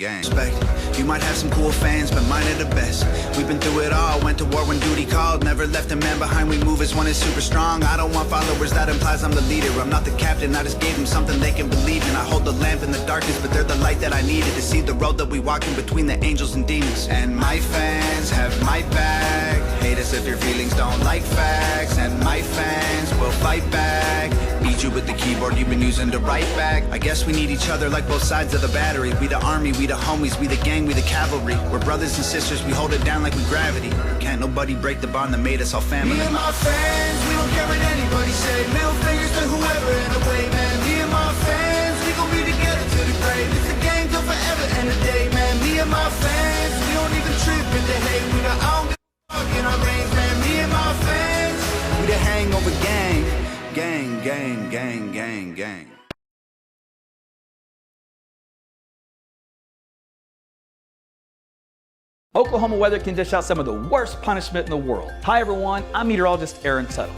gang. Respect. You might have some cool fans, but mine are the best. We've been through it all, went to war when duty called. Never left a man behind, we move as one is super strong. I don't want followers, that implies I'm the leader. I'm not the captain, I just gave them something they can believe in. I hold the lamp in the darkness, but they're the light that I needed to see the road that we walk in between the angels and demons. And my fans have my back. Hate us if your feelings don't like facts. And my fans will fight back. Beat you with the keyboard you've been using to write back. I guess we need each other like both sides of the battery. We the army, we the homies, we the gang, we the cavalry. We're brothers and sisters, we hold it down like we gravity. Can't nobody break the bond that made us all family. Me and my fans, we don't care what anybody say. Middle fingers to whoever in the way, man. Me and my fans, we gon' be together to the grave. It's a gang till forever and a day, man. Me and my fans, we don't even trip in the hate. We the I don't give a fuck in our veins, man. Me and my fans, We the hangover gang. Gang, gang, gang, gang, gang. Oklahoma weather can dish out some of the worst punishment in the world. Hi everyone, I'm meteorologist Tuttle.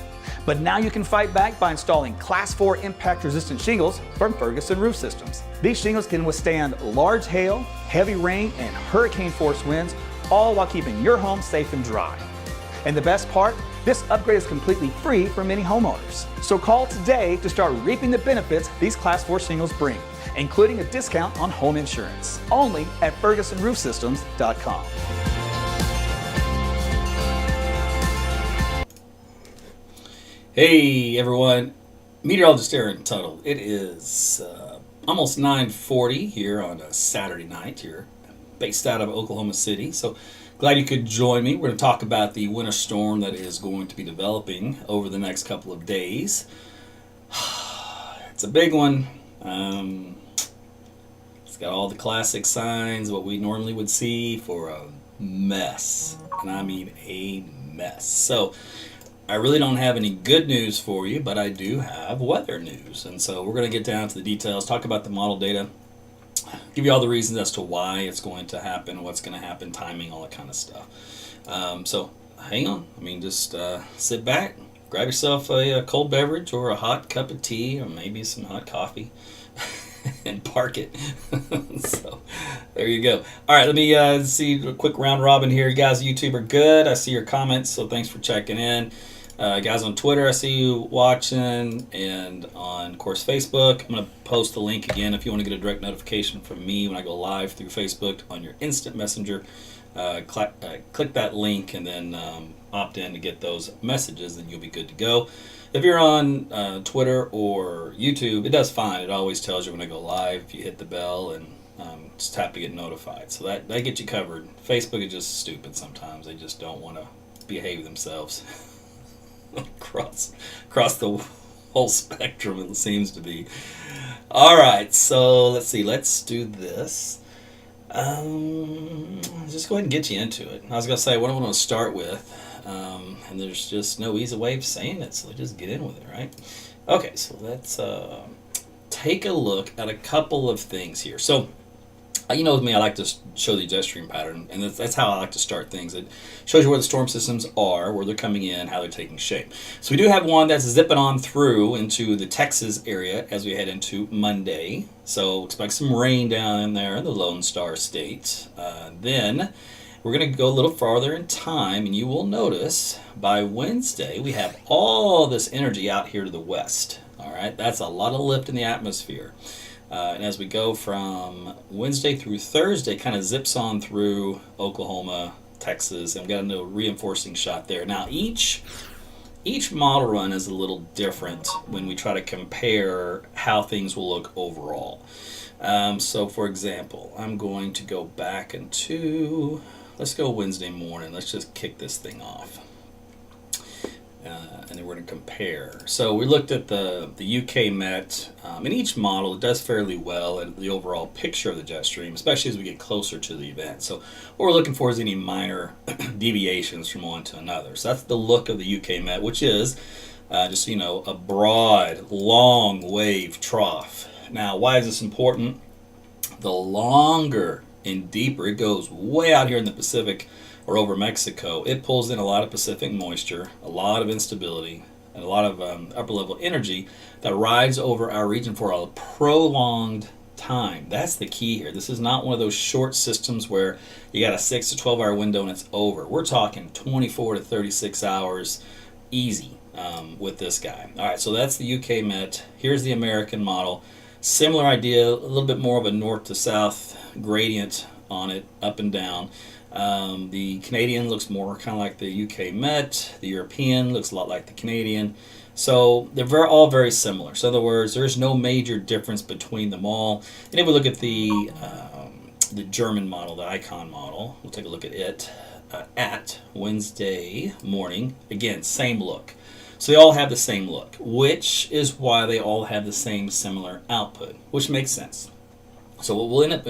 But now you can fight back by installing Class 4 impact-resistant shingles from Ferguson Roof Systems. These shingles can withstand large hail, heavy rain, and hurricane-force winds, all while keeping your home safe and dry. And the best part? This upgrade is completely free for many homeowners. So call today to start reaping the benefits these Class 4 shingles bring, including a discount on home insurance. Only at FergusonRoofSystems.com. Hey everyone, meteorologist Tuttle. It is almost 9:40 here on a Saturday night here, based out of Oklahoma City. So glad you could join me. We're going to talk about the winter storm that is going to be developing over the next couple of days. It's a big one. It's got all the classic signs, what we normally would see for a mess. And I mean a mess. So I really don't have any good news for you, but I do have weather news. And so we're going to get down to the details, talk about the model data, give you all the reasons as to why it's going to happen, what's going to happen, timing, all that kind of stuff. So hang on. I mean, just sit back, grab yourself a cold beverage or a hot cup of tea or maybe some hot coffee and park it. So there you go. All right, let me see a quick round robin here. You guys on YouTube are good. I see your comments, so thanks for checking in. Guys on Twitter, I see you watching, and on, of course, Facebook. I'm going to post the link again if you want to get a direct notification from me when I go live through Facebook on your instant messenger. Click that link and then opt in to get those messages, and you'll be good to go. If you're on Twitter or YouTube, it does fine. It always tells you when I go live. If you hit the bell and just tap to get notified. So that gets you covered. Facebook is just stupid sometimes. They just don't want to behave themselves. across the whole spectrum, it seems to be. All right, so let's see. Let's do this. Just go ahead and get you into it. I was going to say what I want to start with, and there's just no easy way of saying it, so just get in with it, right? Okay, so let's take a look at a couple of things here. So, you know, with me, I like to show the jet stream pattern, and that's how I like to start things. It shows you where the storm systems are, where they're coming in, how they're taking shape. So we do have one that's zipping on through into the Texas area as we head into Monday. So expect some rain down in there in the Lone Star State. Then we're going to go a little farther in time, and you will notice by Wednesday we have all this energy out here to the west. All right, that's a lot of lift in the atmosphere. And as we go from Wednesday through Thursday, kind of zips on through Oklahoma, Texas, and we've got a little reinforcing shot there. Now, each model run is a little different when we try to compare how things will look overall. So, for example, I'm going to go back into, let's go Wednesday morning. Let's just kick this thing off. And then we're going to compare. So we looked at the UK Met. In each model, it does fairly well at the overall picture of the jet stream, especially as we get closer to the event. So what we're looking for is any minor deviations from one to another. So that's the look of the UK Met, which is just, you know, a broad, long wave trough. Now, why is this important? The longer and deeper it goes way out here in the Pacific or over Mexico, it pulls in a lot of Pacific moisture, a lot of instability, and a lot of upper level energy that rides over our region for a prolonged time. That's the key here. This is not one of those short systems where you got a 6 to 12 hour window and it's over. We're talking 24 to 36 hours easy with this guy. All right, so that's the UK Met. Here's the American model. Similar idea, a little bit more of a north to south gradient on it, up and down. The Canadian looks more kind of like the UK Met. The European looks a lot like the Canadian. So they're all very similar. So in other words, there's no major difference between them all. And if we look at the German model, the Icon model, we'll take a look at it at Wednesday morning. Again, same look. So they all have the same look, which is why they all have the same similar output, which makes sense. So what we'll end up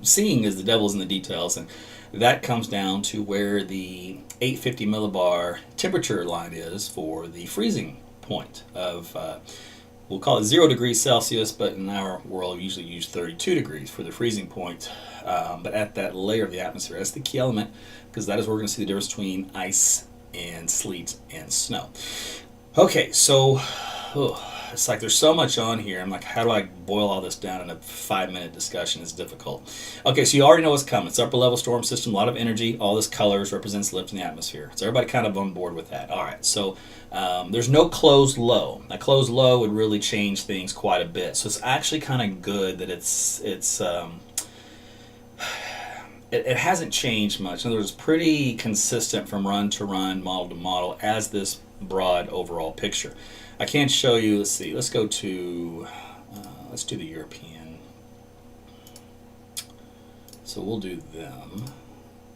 seeing is the devil's in the details, and that comes down to where the 850 millibar temperature line is for the freezing point of, we'll call it 0 degrees Celsius, but in our world we usually use 32 degrees for the freezing point. But at that layer of the atmosphere, that's the key element, because that is where we're going to see the difference between ice and sleet and snow. Okay, so it's like there's so much on here. I'm like, how do I boil all this down in a 5-minute discussion? It's difficult. Okay, so you already know what's coming. It's upper level storm system, a lot of energy. All this colors represents lift in the atmosphere. So everybody kind of on board with that. All right, so there's no closed low. A closed low would really change things quite a bit. So it's actually kind of good that it hasn't changed much. In other words, it's pretty consistent from run to run, model to model, as this broad overall picture. I can't show you, let's see, let's go to, let's do the European. So we'll do them.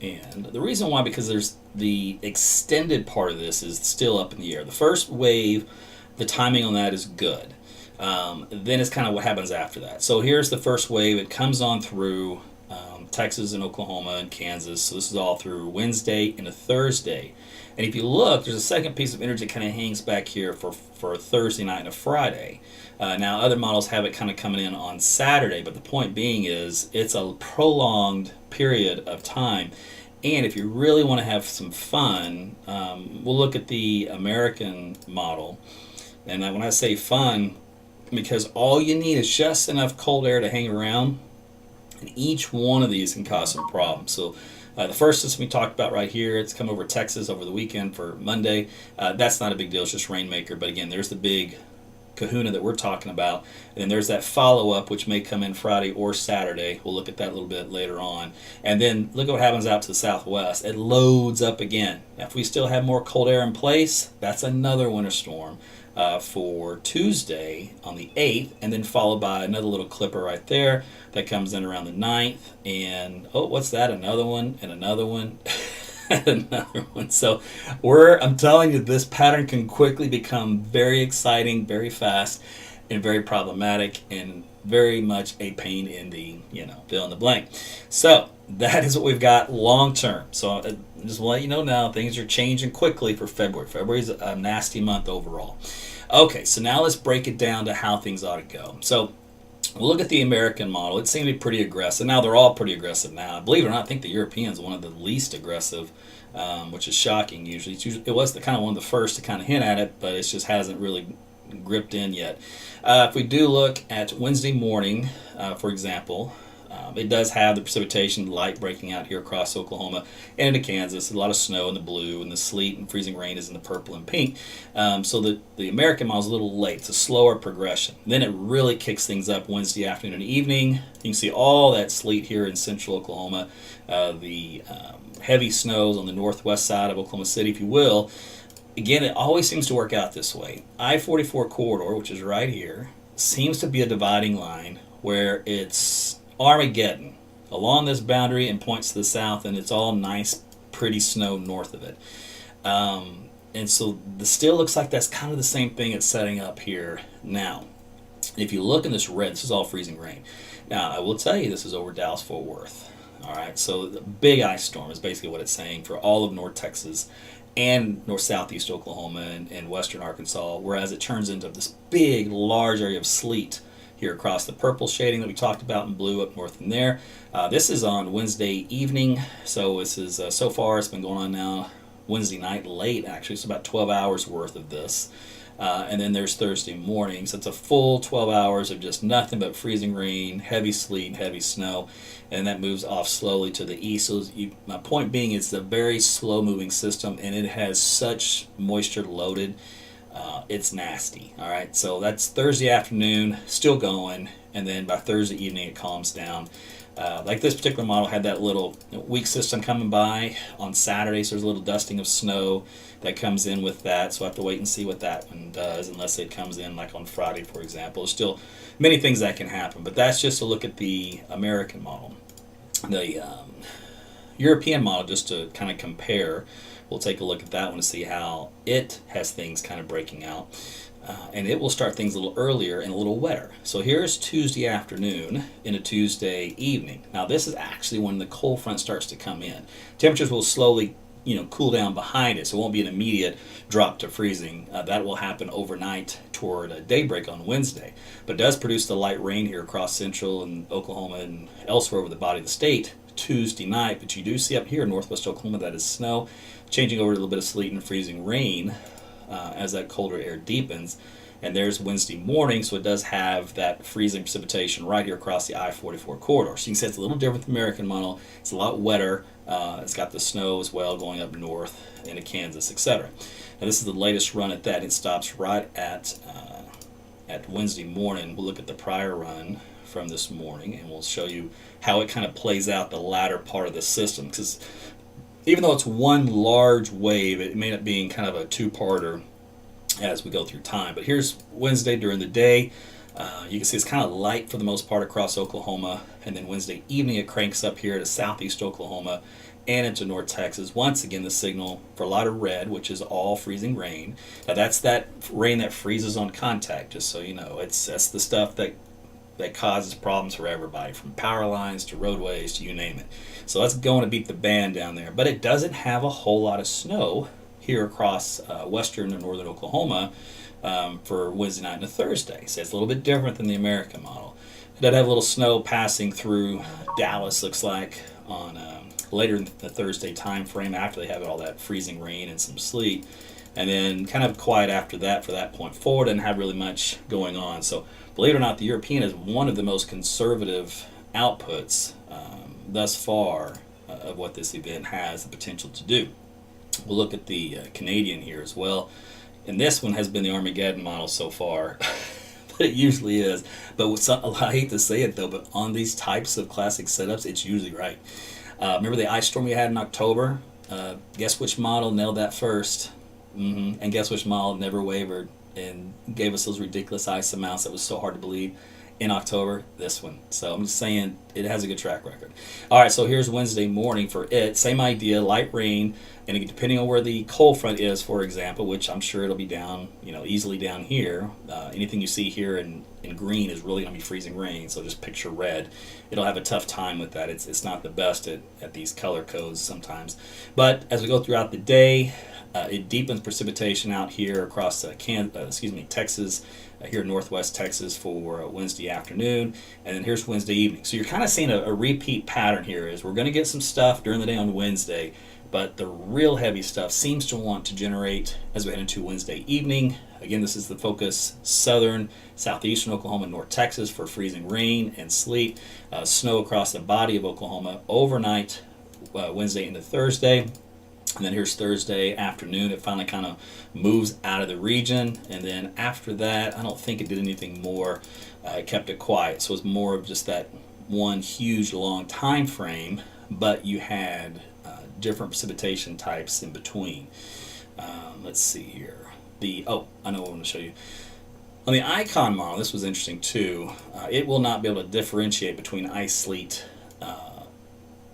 And the reason why, because there's the extended part of this is still up in the air. The first wave, the timing on that is good. Then it's kind of what happens after that. So here's the first wave. It comes on through Texas and Oklahoma and Kansas. So this is all through Wednesday and a Thursday. And if you look, there's a second piece of energy that kind of hangs back here for a Thursday night and a Friday. Now, other models have it kind of coming in on Saturday, but the point being is it's a prolonged period of time. And if you really want to have some fun, we'll look at the American model. And when I say fun, because all you need is just enough cold air to hang around, and each one of these can cause some problems. So the first system we talked about right here, it's come over Texas over the weekend for Monday. That's not a big deal, it's just rainmaker. But again, there's the big kahuna that we're talking about. And then there's that follow-up, which may come in Friday or Saturday. We'll look at that a little bit later on. And then look at what happens out to the southwest. It loads up again. Now, if we still have more cold air in place, that's another winter storm for Tuesday on the 8th, and then followed by another little clipper right there that comes in around the 9th. And, oh, what's that? Another one, and another one. Another one. So I'm telling you, this pattern can quickly become very exciting, very fast, and very problematic, and very much a pain in the, fill in the blank. So that is what we've got long term. So just to let you know now, things are changing quickly for February. February is a nasty month overall. Okay, so now let's break it down to how things ought to go. So we'll look at the American model. It seemed to be pretty aggressive. Now they're all pretty aggressive now. Believe it or not, I think the European's one of the least aggressive, which is shocking usually. It was kind of one of the first to kind of hint at it, but it just hasn't really gripped in yet. If we do look at Wednesday morning, for example, it does have the precipitation light breaking out here across Oklahoma and into Kansas. A lot of snow in the blue, and the sleet and freezing rain is in the purple and pink. So the American model is a little late. It's a slower progression. Then it really kicks things up Wednesday afternoon and evening. You can see all that sleet here in central Oklahoma, the heavy snows on the northwest side of Oklahoma City, if you will. Again, it always seems to work out this way. I-44 corridor, which is right here, seems to be a dividing line where it's Armageddon along this boundary and points to the south, and it's all nice, pretty snow north of it. And so the still looks like that's kind of the same thing it's setting up here now. If you look in this red, this is all freezing rain. Now, I will tell you, this is over Dallas-Fort Worth. All right, so the big ice storm is basically what it's saying for all of North Texas and north southeast Oklahoma and western Arkansas, whereas it turns into this big, large area of sleet here across the purple shading that we talked about in blue up north from there. This is on Wednesday evening, so this is so far it's been going on now Wednesday night late, actually. It's about 12 hours worth of this. And then there's Thursday morning. So it's a full 12 hours of just nothing but freezing rain, heavy sleet, heavy snow. And that moves off slowly to the east. So my point being, it's a very slow moving system, and it has such moisture loaded. It's nasty. All right. So that's Thursday afternoon, still going. And then by Thursday evening, it calms down. Like this particular model had that little weak system coming by on Saturday, so there's a little dusting of snow that comes in with that. So I have to wait and see what that one does, unless it comes in like on Friday, for example. There's still many things that can happen, but that's just to look at the American model. The European model, just to kind of compare, we'll take a look at that one to see how it has things kind of breaking out. And it will start things a little earlier and a little wetter. So here's Tuesday afternoon into Tuesday evening. Now this is actually when the cold front starts to come in. Temperatures will slowly, cool down behind it, so it won't be an immediate drop to freezing. That will happen overnight toward daybreak on Wednesday. But it does produce the light rain here across central and Oklahoma and elsewhere over the body of the state Tuesday night. But you do see up here in northwest Oklahoma that is snow, changing over to a little bit of sleet and freezing rain as that colder air deepens. And there's Wednesday morning, so it does have that freezing precipitation right here across the I-44 corridor. So you can see it's a little different than the American model. It's a lot wetter. It's got the snow as well going up north into Kansas, etc. Now this is the latest run at that. It stops right at Wednesday morning. We'll look at the prior run from this morning, and we'll show you how it kind of plays out the latter part of the system. Because even though it's one large wave, it may end up being kind of a two-parter as we go through time. But here's Wednesday during the day. You can see it's kind of light for the most part across Oklahoma, and then Wednesday evening it cranks up here to southeast Oklahoma and into North Texas. Once again, the signal for a lot of red, which is all freezing rain. Now that's that rain that freezes on contact, just so you know. That's the stuff that causes problems for everybody, from power lines to roadways to you name it. So that's going to beat the band down there. But it doesn't have a whole lot of snow here across western and northern Oklahoma for Wednesday night and Thursday. So it's a little bit different than the American model. It does have a little snow passing through Dallas, looks like, on later in the Thursday time frame after they have all that freezing rain and some sleet. And then kind of quiet after that for that point forward, and have really much going on. So believe it or not, the European is one of the most conservative outputs thus far of what this event has the potential to do. We'll look at the Canadian here as well. And this one has been the Armageddon model so far, but it usually is. But I hate to say it though, but on these types of classic setups, it's usually right. Remember the ice storm we had in October? Guess which model nailed that first? And guess which model never wavered and gave us those ridiculous ice amounts that was so hard to believe in October? This one. So I'm just saying it has a good track record. All right, so here's Wednesday morning for it. Same idea, light rain, and depending on where the cold front is, for example, which I'm sure it'll be down, easily down here. Anything you see here in green is really going to be freezing rain, so just picture red. It'll have a tough time with that. It's not the best at these color codes sometimes. But as we go throughout the day, it deepens precipitation out here across Texas, here in northwest Texas for Wednesday afternoon, and then here's Wednesday evening. So you're kind of seeing a repeat pattern here. Is we're going to get some stuff during the day on Wednesday, but the real heavy stuff seems to want to generate as we head into Wednesday evening. Again, this is the focus: southern, southeastern Oklahoma, North Texas for freezing rain and sleet, snow across the body of Oklahoma overnight, Wednesday into Thursday. And then here's Thursday afternoon. It finally kind of moves out of the region. And then after that, I don't think it did anything more. It kept it quiet. So it's more of just that one huge long time frame, but you had different precipitation types in between. Let's see here. I know what I want to show you. On the Icon model, this was interesting too. It will not be able to differentiate between ice, sleet,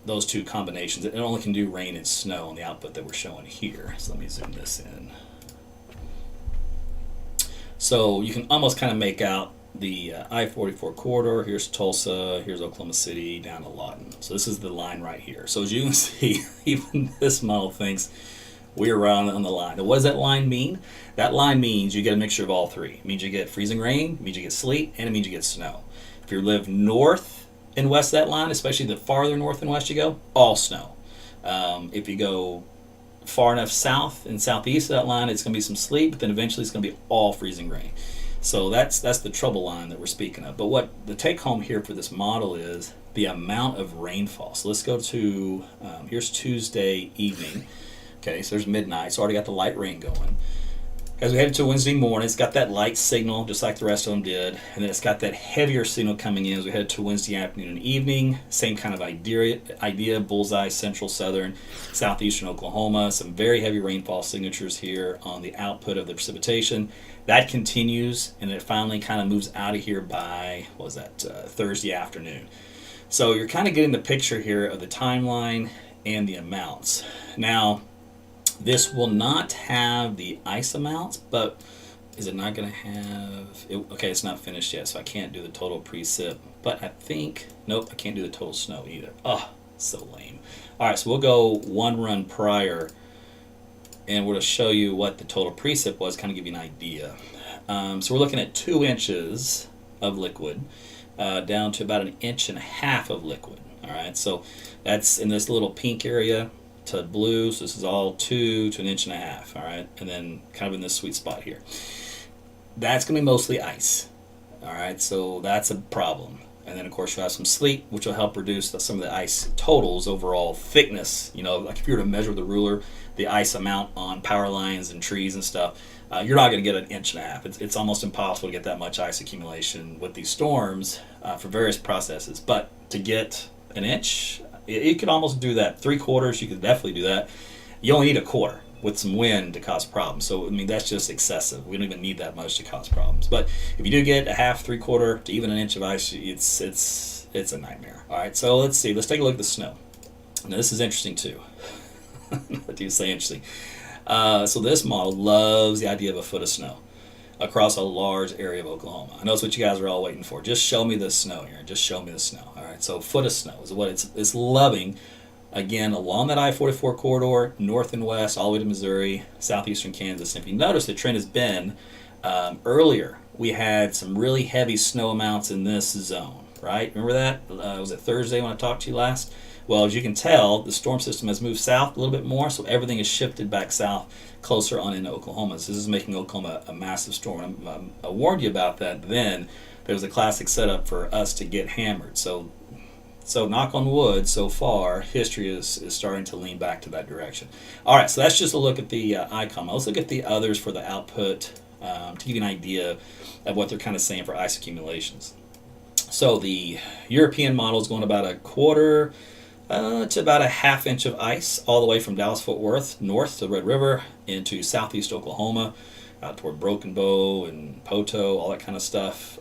those two combinations. It only can do rain and snow on the output that we're showing here. So let me zoom this in. So you can almost kind of make out the I-44 corridor. Here's Tulsa, here's Oklahoma City, down to Lawton. So this is the line right here. So as you can see, even this model thinks we're around on the line. Now what does that line mean? That line means you get a mixture of all three. It means you get freezing rain, it means you get sleet, and it means you get snow. If you live north and west of that line, especially the farther north and west you go, all snow. If you go far enough south and southeast of that line, it's going to be some sleet, but then eventually it's going to be all freezing rain. So that's the trouble line that we're speaking of. But what the take home here for this model is the amount of rainfall. So let's go to, here's Tuesday evening. Okay, so there's midnight, so already got the light rain going. As we head into Wednesday morning, it's got that light signal, just like the rest of them did, and then it's got that heavier signal coming in as we head to Wednesday afternoon and evening. Same kind of idea, bullseye, central, southern, southeastern Oklahoma. Some very heavy rainfall signatures here on the output of the precipitation. That continues, and it finally kind of moves out of here by, Thursday afternoon. So you're kind of getting the picture here of the timeline and the amounts. Now, this will not have the ice amounts, but is it not going to have... okay, it's not finished yet, so I can't do the total precip. But I think... nope, I can't do the total snow either. Oh, so lame. All right, so we'll go one run prior, and we'll just show you what the total precip was, kind of give you an idea. So we're looking at 2 inches of liquid, down to about 1.5 inches of liquid. All right, so that's in this little pink area to blue, so this is all 2 to 1.5 inches, all right, and then kind of in this sweet spot here. That's going to be mostly ice, all right, so that's a problem. And then, of course, you'll have some sleet, which will help reduce some of the ice totals, overall thickness. You know, like if you were to measure with a ruler the ice amount on power lines and trees and stuff, you're not going to get 1.5 inches. It's almost impossible to get that much ice accumulation with these storms for various processes. But to get 1 inch, you could almost do that. 3/4, you could definitely do that. You only need 1/4 with some wind to cause problems. So, I mean, that's just excessive. We don't even need that much to cause problems. But if you do get 1/2, 3/4 to even 1 inch of ice, it's a nightmare. All right, so let's see. Let's take a look at the snow. Now, this is interesting, too. What do you say interesting? So this model loves the idea of 1 foot of snow across a large area of Oklahoma. I know it's what you guys are all waiting for. Just show me the snow here. Just show me the snow. All right, so 1 foot of snow is what it's loving. Again, along that I-44 corridor, north and west, all the way to Missouri, southeastern Kansas. And if you notice, the trend has been earlier. We had some really heavy snow amounts in this zone, right? Remember that? Was it Thursday when I talked to you last? Well, as you can tell, the storm system has moved south a little bit more, so everything is shifted back south, closer on into Oklahoma. So this is making Oklahoma a massive storm. I warned you about that then. There was a classic setup for us to get hammered. So knock on wood, so far, history is starting to lean back to that direction. All right, so that's just a look at the icon. Let's look at the others for the output to give you an idea of what they're kind of saying for ice accumulations. So the European model is going about 1/4 to about 1/2 inch of ice all the way from Dallas-Fort Worth north to Red River into southeast Oklahoma, out toward Broken Bow and Poto, all that kind of stuff.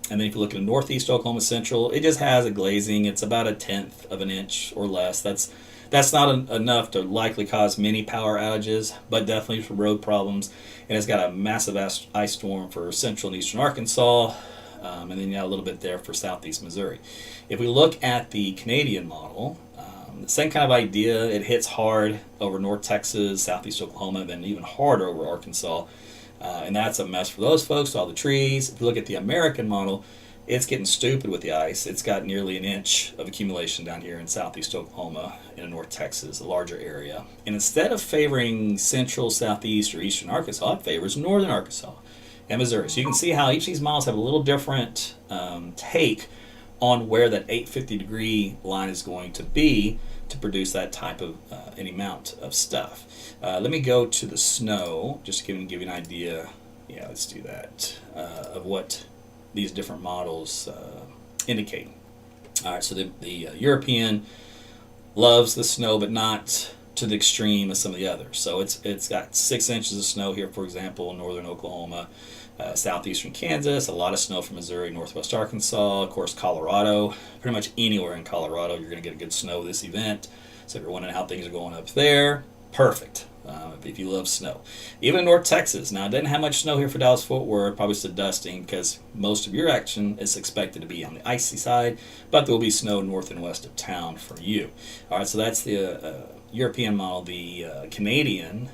And then if you look at northeast Oklahoma Central, it just has a glazing. It's about 1/10 of an inch or less. That's not enough to likely cause many power outages, but definitely for road problems. And it's got a massive ice storm for central and eastern Arkansas, and then a little bit there for southeast Missouri. If we look at the Canadian model, the same kind of idea. It hits hard over North Texas, southeast Oklahoma, then even harder over Arkansas. And that's a mess for those folks, all the trees. If you look at the American model, it's getting stupid with the ice. It's got nearly 1 inch of accumulation down here in southeast Oklahoma and North Texas, a larger area. And instead of favoring central, southeast, or eastern Arkansas, it favors northern Arkansas and Missouri. So you can see how each of these models have a little different take on where that 850-degree line is going to be to produce that type of any amount of stuff. Let me go to the snow, just to give you an idea. Yeah, let's do that, of what these different models indicate. All right, so the European loves the snow, but not to the extreme of some of the others. So it's got 6 inches of snow here, for example, in northern Oklahoma, southeastern Kansas, a lot of snow from Missouri, northwest Arkansas, of course, Colorado. Pretty much anywhere in Colorado, you're going to get a good snow this event. So if you're wondering how things are going up there, perfect. If you love snow. Even in North Texas. Now, it doesn't have much snow here for Dallas-Fort Worth, probably some dusting, because most of your action is expected to be on the icy side, but there will be snow north and west of town for you. All right, so that's the European model. The Canadian,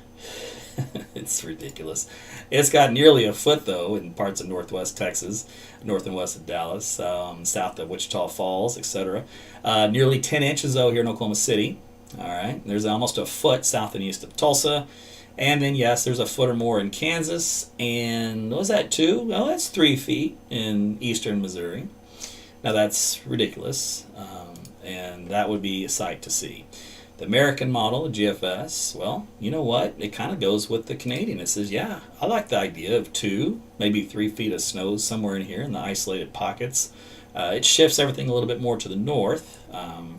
it's ridiculous. It's got nearly 1 foot, though, in parts of northwest Texas, north and west of Dallas, south of Wichita Falls, etc. Nearly 10 inches, though, here in Oklahoma City. All right, there's almost a foot south and east of Tulsa. And then, yes, there's a foot or more in Kansas. And what was that, 2? Well, that's 3 feet in eastern Missouri. Now, that's ridiculous. And that would be a sight to see. The American model, GFS, well, you know what? It kind of goes with the Canadian. It says, yeah, I like the idea of 2, maybe 3 feet of snow somewhere in here in the isolated pockets. It shifts everything a little bit more to the north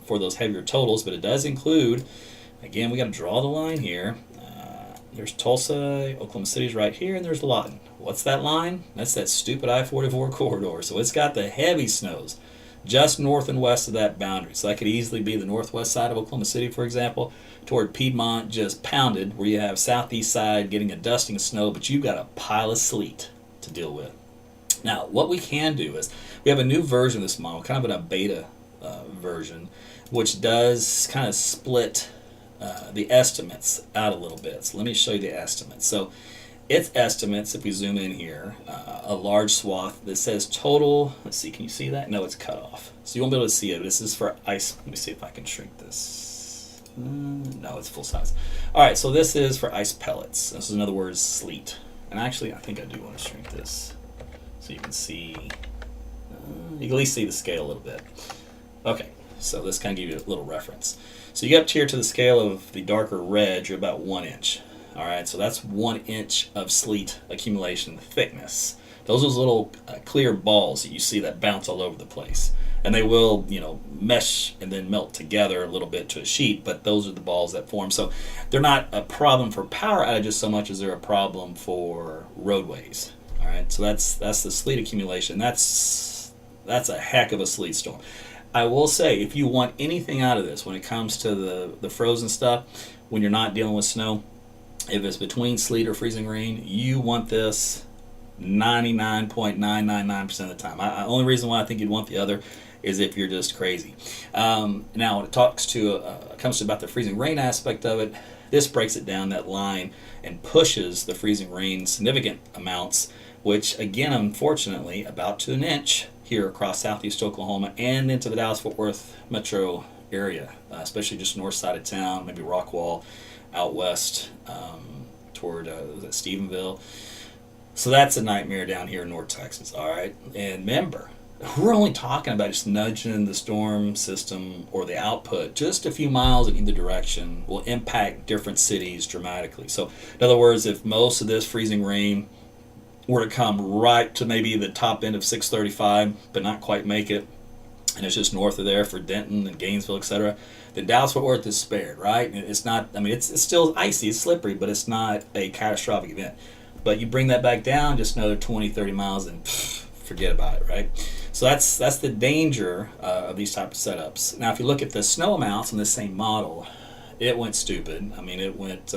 for those heavier totals, but it does include, again, we got to draw the line here. There's Tulsa, Oklahoma City's right here, and there's Lawton. What's that line? That's that stupid I-44 corridor. So it's got the heavy snows just north and west of that boundary. So that could easily be the northwest side of Oklahoma City, for example, toward Piedmont, just pounded, where you have southeast side getting a dusting of snow, but you've got a pile of sleet to deal with. Now, what we can do is we have a new version of this model, kind of in a beta version, which does kind of split the estimates out a little bit. So let me show you the estimates. So its estimates, if we zoom in here, a large swath that says total, let's see, can you see that? No, it's cut off. So you won't be able to see it. This is for ice. Let me see if I can shrink this. No, it's full size. All right, so this is for ice pellets. This is, in other words, sleet. And actually, I think I do want to shrink this so you can see, you can at least see the scale a little bit. Okay, so this kind of gives you a little reference. So you get up here to the scale of the darker red, you're about 1 inch. All right, so that's 1 inch of sleet accumulation thickness. Those are those little clear balls that you see that bounce all over the place. And they will, mesh and then melt together a little bit to a sheet, but those are the balls that form. So they're not a problem for power outages so much as they're a problem for roadways. All right, so that's the sleet accumulation. That's a heck of a sleet storm. I will say, if you want anything out of this when it comes to the frozen stuff, when you're not dealing with snow, if it's between sleet or freezing rain, you want this 99.999% of the time. The only reason why I think you'd want the other is if you're just crazy. Now, when it comes to about the freezing rain aspect of it, this breaks it down, that line, and pushes the freezing rain significant amounts, which, again, unfortunately, about to 1 inch here across southeast Oklahoma and into the Dallas-Fort Worth metro area, especially just north side of town, maybe Rockwall, out west toward Stephenville. So that's a nightmare down here in North Texas, all right? And remember, we're only talking about just nudging the storm system or the output just a few miles in either direction will impact different cities dramatically. So in other words, if most of this freezing rain were to come right to maybe the top end of 635, but not quite make it, and it's just north of there for Denton and Gainesville, etc., then Dallas-Fort Worth is spared, right? It's not, it's still icy, it's slippery, but it's not a catastrophic event. But you bring that back down just another 20, 30 miles and forget about it, right? So that's the danger of these type of setups. Now, if you look at the snow amounts on this same model, it went stupid. It went,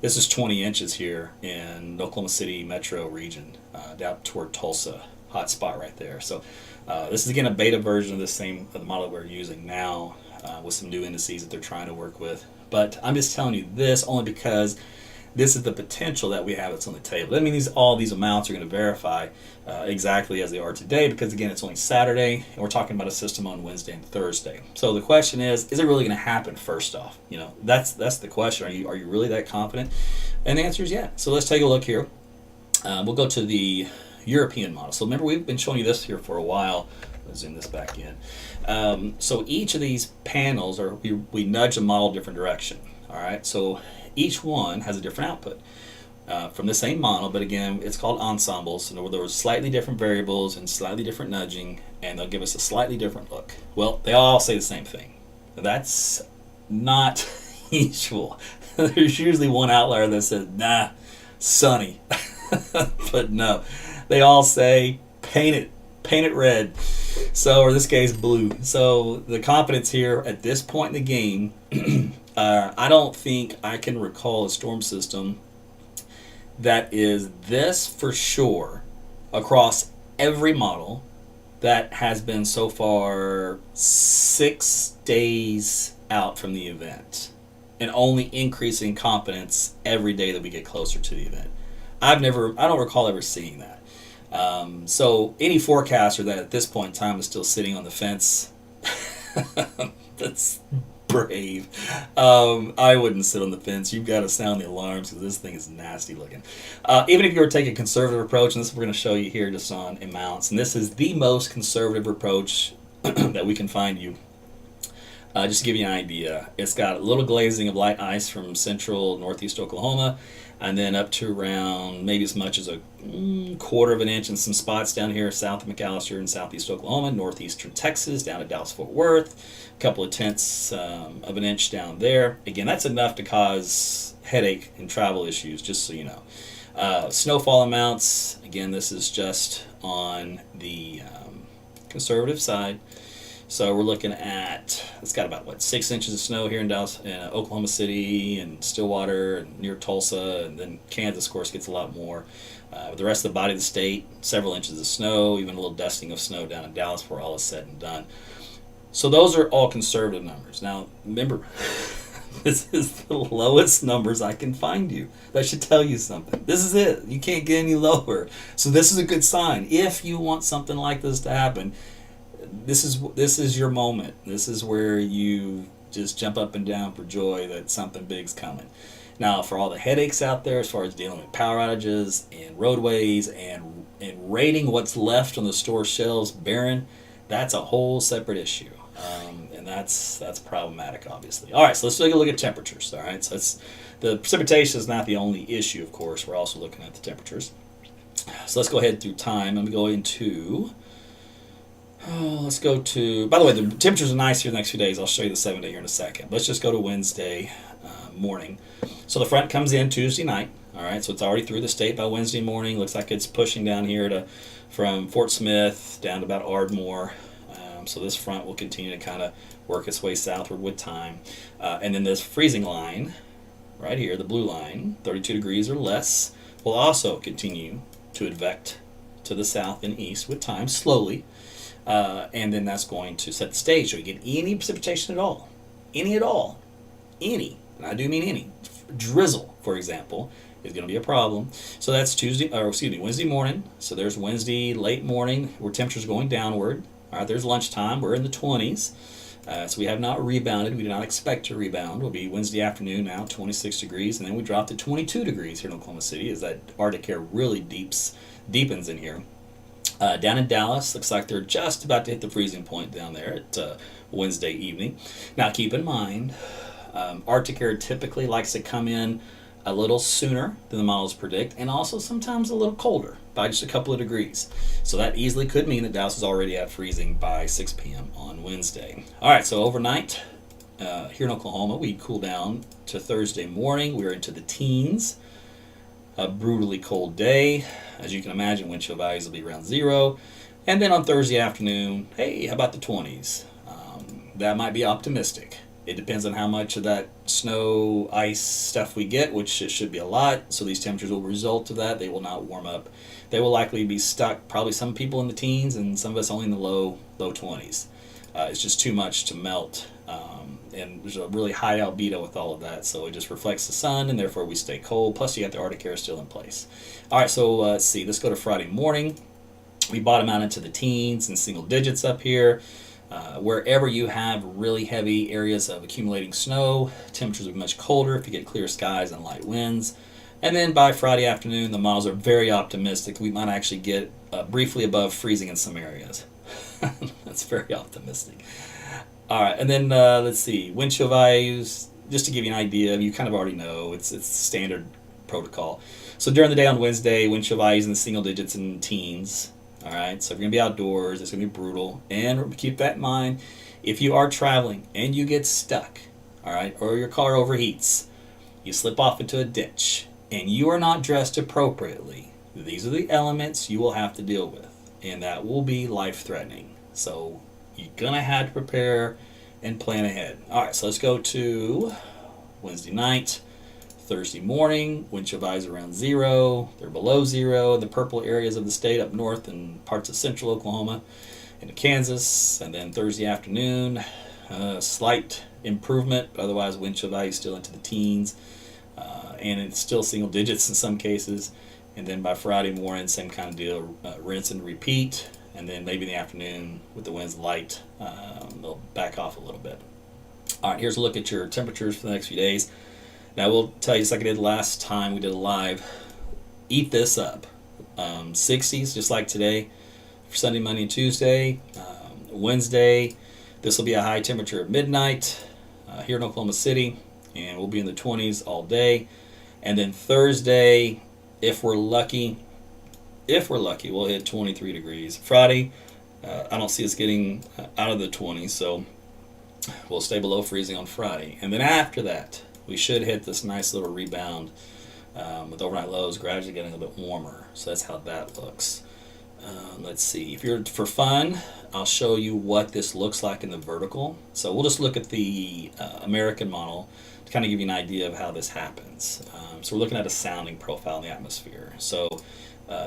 this is 20 inches here in Oklahoma City metro region, down toward Tulsa, hot spot right there. So this is, again, a beta version of of the model that we're using now with some new indices that they're trying to work with. But I'm just telling you this only because this is the potential that we have that's on the table. I mean, all these amounts are going to verify exactly as they are today because, again, it's only Saturday, and we're talking about a system on Wednesday and Thursday. So the question is it really going to happen first off? That's the question. Are you really that confident? And the answer is yeah. So let's take a look here. We'll go to the European model. So remember, we've been showing you this here for a while. Let's zoom this back in. So each of these panels, we nudge the model a different direction. All right, so each one has a different output from the same model, but again, it's called ensembles. So there were slightly different variables and slightly different nudging, and they'll give us a slightly different look. Well, they all say the same thing. That's not usual. There's usually one outlier that says, nah, sunny. But no, they all say paint it red. So, or in this case, blue. So the confidence here at this point in the game, I don't think I can recall a storm system that is this for sure across every model that has been so far 6 days out from the event and only increasing confidence every day that we get closer to the event. I don't recall ever seeing that. So any forecaster that at this point in time is still sitting on the fence, that's brave. I wouldn't sit on the fence. You've got to sound the alarms because this thing is nasty looking. Even if you were to take a conservative approach, and this we're going to show you here just on amounts, and this is the most conservative approach that we can find you. Just to give you an idea, it's got a little glazing of light ice from central northeast Oklahoma, and then up to around maybe as much as a quarter of an inch in some spots down here south of McAllister in southeast Oklahoma, northeastern Texas, down to Dallas-Fort Worth, a couple of tenths of an inch down there. Again, that's enough to cause headache and travel issues, just so you know. Snowfall amounts, again, this is just on the conservative side. So we're looking at, it's got about, 6 inches of snow here in Dallas, in Oklahoma City and Stillwater and near Tulsa, and then Kansas, of course, gets a lot more. The rest of the body of the state, several inches of snow, even a little dusting of snow down in Dallas before all is said and done. So those are all conservative numbers. Now, remember, this is the lowest numbers I can find you. That should tell you something. This is it. You can't get any lower. So this is a good sign. If you want something like this to happen, this is your moment. This is where you just jump up and down for joy that something big's coming. Now, for all the headaches out there as far as dealing with power outages and roadways and rating what's left on the store shelves barren, that's a whole separate issue. And that's problematic, obviously. All right, so let's take a look at temperatures. All right, so the precipitation is not the only issue, of course. We're also looking at the temperatures. So let's go ahead through time. I'm going to go into... let's go to, by the way, the temperatures are nice here the next few days. I'll show you the 7-day here in a second. Let's just go to Wednesday morning. So the front comes in Tuesday night. All right, so it's already through the state by Wednesday morning. Looks like it's pushing down here from Fort Smith down to about Ardmore. So this front will continue to kind of work its way southward with time. And then this freezing line right here, the blue line, 32 degrees or less, will also continue to advect to the south and east with time, slowly. And then that's going to set the stage so you get any precipitation at all. Any at all. Any. And I do mean any. Drizzle, for example, is going to be a problem. So that's Wednesday morning. So there's Wednesday late morning where temperature's going downward. All right, there's lunchtime. We're in the 20s. So we have not rebounded. We do not expect to rebound. We'll be Wednesday afternoon now, 26 degrees. And then we drop to 22 degrees here in Oklahoma City as that Arctic air really deepens in here. Down in Dallas, looks like they're just about to hit the freezing point down there at Wednesday evening. Now, keep in mind, Arctic air typically likes to come in a little sooner than the models predict, and also sometimes a little colder, by just a couple of degrees. So that easily could mean that Dallas is already at freezing by 6 p.m. on Wednesday. All right, so overnight here in Oklahoma, we cool down to Thursday morning. We're into the teens. A brutally cold day. As you can imagine, wind chill values will be around 0. And then on Thursday afternoon, hey, how about the 20s? That might be optimistic. It depends on how much of that snow, ice stuff we get, which it should be a lot. So these temperatures will result of that. They will not warm up. They will likely be stuck, probably some people in the teens and some of us only in the low 20s. It's just too much to melt. And there's a really high albedo with all of that, so it just reflects the sun, and therefore we stay cold. Plus, you got the Arctic air still in place. All right, so let's see. Let's go to Friday morning. We bottom out into the teens and single digits up here. Wherever you have really heavy areas of accumulating snow, temperatures will be much colder if you get clear skies and light winds. And then by Friday afternoon, the models are very optimistic. We might actually get briefly above freezing in some areas. That's very optimistic. All right, and then let's see, wind chill values, just to give you an idea, you kind of already know, it's standard protocol. So during the day on Wednesday, wind chill values in the single digits and teens. All right, so if you're going to be outdoors, it's going to be brutal. And keep that in mind, if you are traveling and you get stuck, all right, or your car overheats, you slip off into a ditch, and you are not dressed appropriately, these are the elements you will have to deal with, and that will be life-threatening. So you're going to have to prepare and plan ahead. All right, so let's go to Wednesday night. Thursday morning, wind chill values around 0. They're below 0 in the purple areas of the state up north and parts of central Oklahoma into Kansas. And then Thursday afternoon, slight improvement, but otherwise wind chill values still into the teens. And it's still single digits in some cases. And then by Friday morning, same kind of deal, rinse and repeat. And then maybe in the afternoon with the winds light, they'll back off a little bit. All right, here's a look at your temperatures for the next few days. Now, we'll tell you, just like I did last time we did a live, eat this up. 60s, just like today, for Sunday, Monday, and Tuesday. Wednesday, this will be a high temperature at midnight here in Oklahoma City, and we'll be in the 20s all day. And then Thursday, if we're lucky, we'll hit 23 degrees. Friday, I don't see us getting out of the 20s, so we'll stay below freezing on Friday. And then after that, we should hit this nice little rebound with overnight lows gradually getting a little bit warmer. So that's how that looks. Let's see. If you're for fun, I'll show you what this looks like in the vertical. So we'll just look at the American model to kind of give you an idea of how this happens. So we're looking at a sounding profile in the atmosphere. So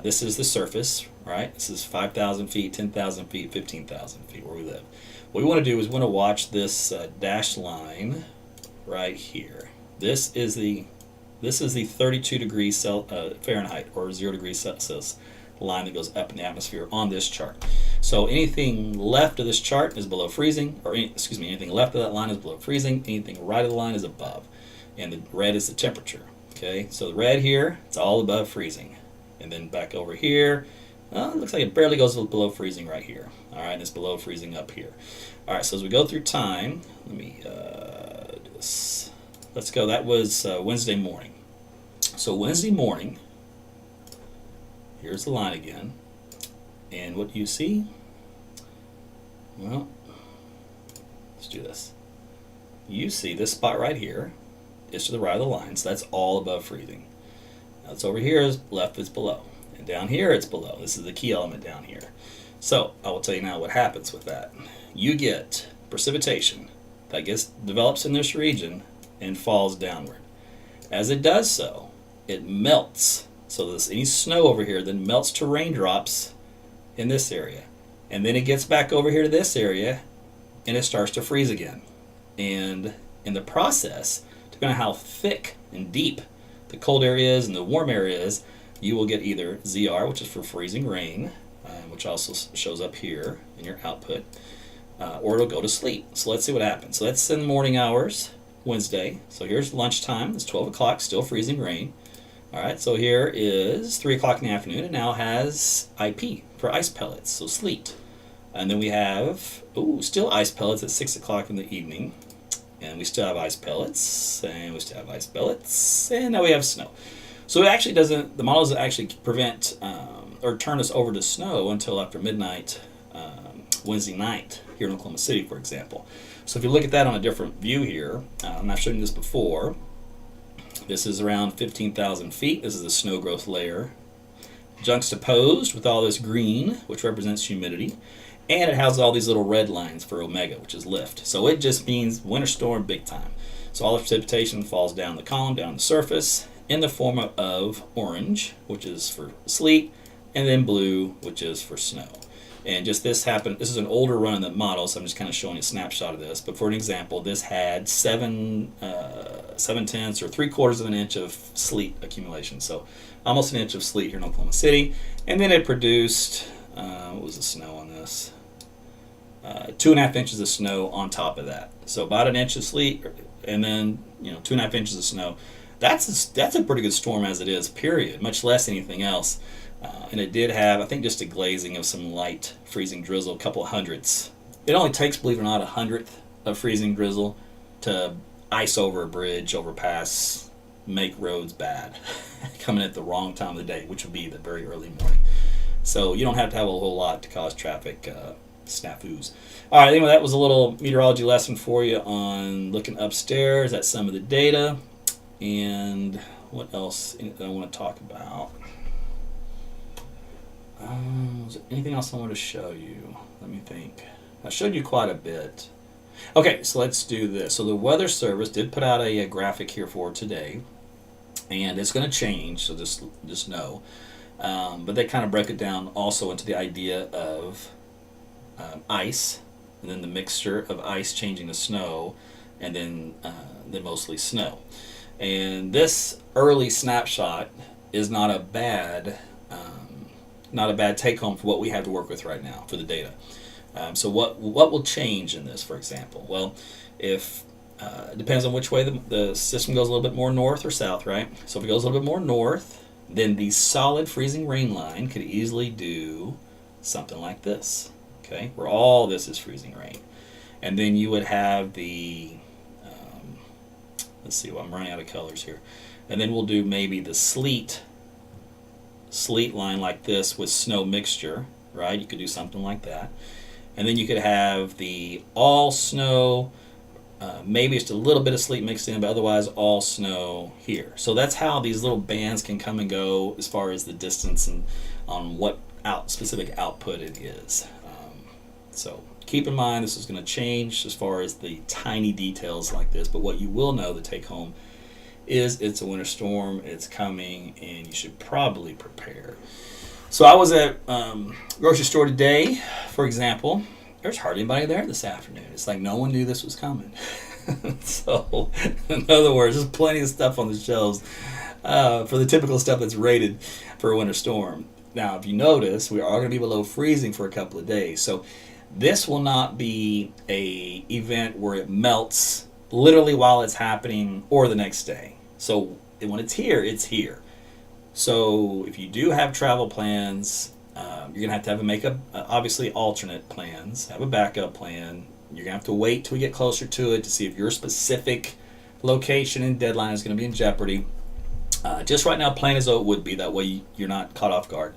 this is the surface, right? This is 5,000 feet, 10,000 feet, 15,000 feet where we live. What we want to do is we want to watch this dashed line right here. This is the 32 degrees Fahrenheit or 0 degrees Celsius line that goes up in the atmosphere on this chart. So anything left of this chart is below freezing, or anything left of that line is below freezing. Anything right of the line is above, and the red is the temperature. Okay, so the red here, it's all above freezing, and then back over here, it looks like it barely goes below freezing right here. All right, and it's below freezing up here. All right, so as we go through time, let me do this. Let's go. That was Wednesday morning. So Wednesday morning, here's the line again. And what do you see? Well, let's do this. You see this spot right here is to the right of the line, so that's all above freezing. Now it's over here is left is below. And down here it's below. This is the key element down here. So I will tell you now what happens with that. You get precipitation that develops in this region and falls downward. As it does so, it melts. So any snow over here then melts to raindrops in this area. And then it gets back over here to this area and it starts to freeze again. And in the process, depending on how thick and deep the cold area is and the warm area is, you will get either ZR, which is for freezing rain, which also shows up here in your output, or it'll go to sleep. So let's see what happens. So that's in the morning hours, Wednesday. So here's lunchtime. It's 12 o'clock, still freezing rain. All right, so here is 3 o'clock in the afternoon. It now has IP for ice pellets, so sleet. And then we have, still ice pellets at 6 o'clock in the evening. And we still have ice pellets, and we still have ice pellets, and now we have snow. So it actually doesn't, the model doesn't actually prevent or turn us over to snow until after midnight Wednesday night here in Oklahoma City, for example. So if you look at that on a different view here, and I've shown you this before, this is around 15,000 feet. This is the snow growth layer, juxtaposed with all this green, which represents humidity, and it has all these little red lines for omega, which is lift. So it just means winter storm big time. So all the precipitation falls down the column, down the surface, in the form of orange, which is for sleet, and then blue, which is for snow. And just this happened, this is an older run in the model, so I'm just kind of showing you a snapshot of this. But for an example, this had 7/10 or 3/4 of an inch of sleet accumulation. So almost an inch of sleet here in Oklahoma City. And then it produced, what was the snow on this? 2.5 inches of snow on top of that. So about an inch of sleet, and then 2.5 inches of snow. That's a pretty good storm as it is, period, much less anything else. And it did have, I think, just a glazing of some light freezing drizzle, a couple of hundredths. It only takes, believe it or not, 100th of freezing drizzle to ice over a bridge, overpass, make roads bad, coming at the wrong time of the day, which would be the very early morning. So you don't have to have a whole lot to cause traffic snafus. All right, anyway, that was a little meteorology lesson for you on looking upstairs at some of the data. And what else that I want to talk about? Was there anything else I wanted to show you? Let me think. I showed you quite a bit. Okay, so let's do this. So the Weather Service did put out a graphic here for today, and it's going to change, so just know. But they kind of break it down also into the idea of ice, and then the mixture of ice changing to snow, and then mostly snow. And this early snapshot is not a bad take home for what we have to work with right now for the data. So what will change in this, for example? Well, if It depends on which way the system goes, a little bit more north or south, right? So if it goes a little bit more north, then the solid freezing rain line could easily do something like this, okay, where all this is freezing rain. And then you would have the, let's see, well, I'm running out of colors here. And then we'll do maybe the sleet line like this with snow mixture, right? You could do something like that. And then you could have the all snow, maybe just a little bit of sleet mixed in, but otherwise all snow here. So that's how these little bands can come and go as far as the distance and on what specific output it is. So keep in mind this is going to change as far as the tiny details like this, but what you will know, the take home, is it's a winter storm, it's coming, and you should probably prepare. So I was at grocery store today, for example. There's hardly anybody there this afternoon. It's like no one knew this was coming. So, in other words, there's plenty of stuff on the shelves for the typical stuff that's rated for a winter storm. Now, if you notice, we are going to be below freezing for a couple of days. So, this will not be a event where it melts literally while it's happening or the next day. So, when it's here, it's here. So, if you do have travel plans, you're going to have make obviously alternate plans, have a backup plan. You're going to have to wait till we get closer to it to see if your specific location and deadline is going to be in jeopardy. Just right now, plan as though it would be. That way you're not caught off guard.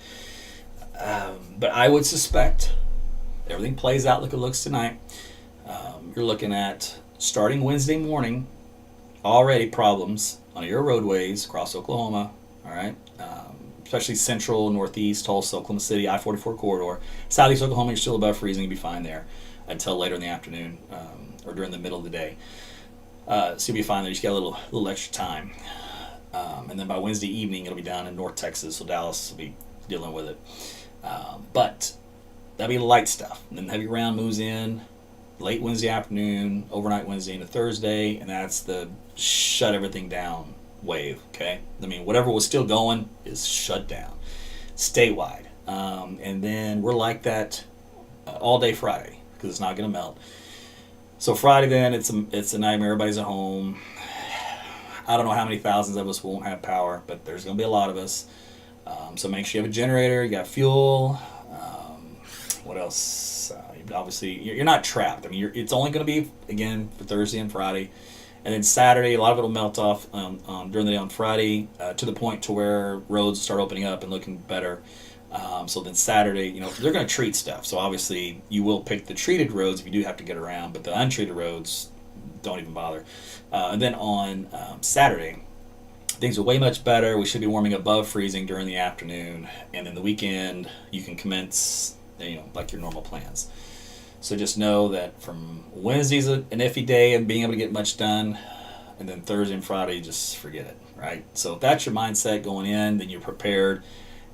But I would suspect everything plays out like it looks tonight. You're looking at starting Wednesday morning, already problems on your roadways across Oklahoma, all right? Especially central, northeast, Tulsa, Oklahoma City, I-44 corridor. Southeast Oklahoma, you're still above freezing. You'll be fine there until later in the afternoon or during the middle of the day. So you'll be fine there. You just got a little extra time. And then by Wednesday evening, it'll be down in North Texas, so Dallas will be dealing with it. But that'll be light stuff. And then heavy round moves in late Wednesday afternoon, overnight Wednesday into Thursday, and that's the shut everything down wave, okay? I mean, whatever was still going is shut down statewide. And then we're like that all day Friday because it's not going to melt. So Friday then, it's a nightmare. Everybody's at home. I don't know how many thousands of us won't have power, but there's going to be a lot of us. So make sure you have a generator, you got fuel. What else? Obviously, you're not trapped. I mean, it's only going to be, again, for Thursday and Friday. And then Saturday, a lot of it will melt off during the day on Friday to the point to where roads start opening up and looking better. So then Saturday, they're going to treat stuff. So obviously, you will pick the treated roads if you do have to get around, but the untreated roads, don't even bother. And then on Saturday, things are way much better. We should be warming above freezing during the afternoon. And then the weekend, you can commence, like your normal plans. So just know that from Wednesday's an iffy day and being able to get much done, and then Thursday and Friday, just forget it, right? So if that's your mindset going in, then you're prepared.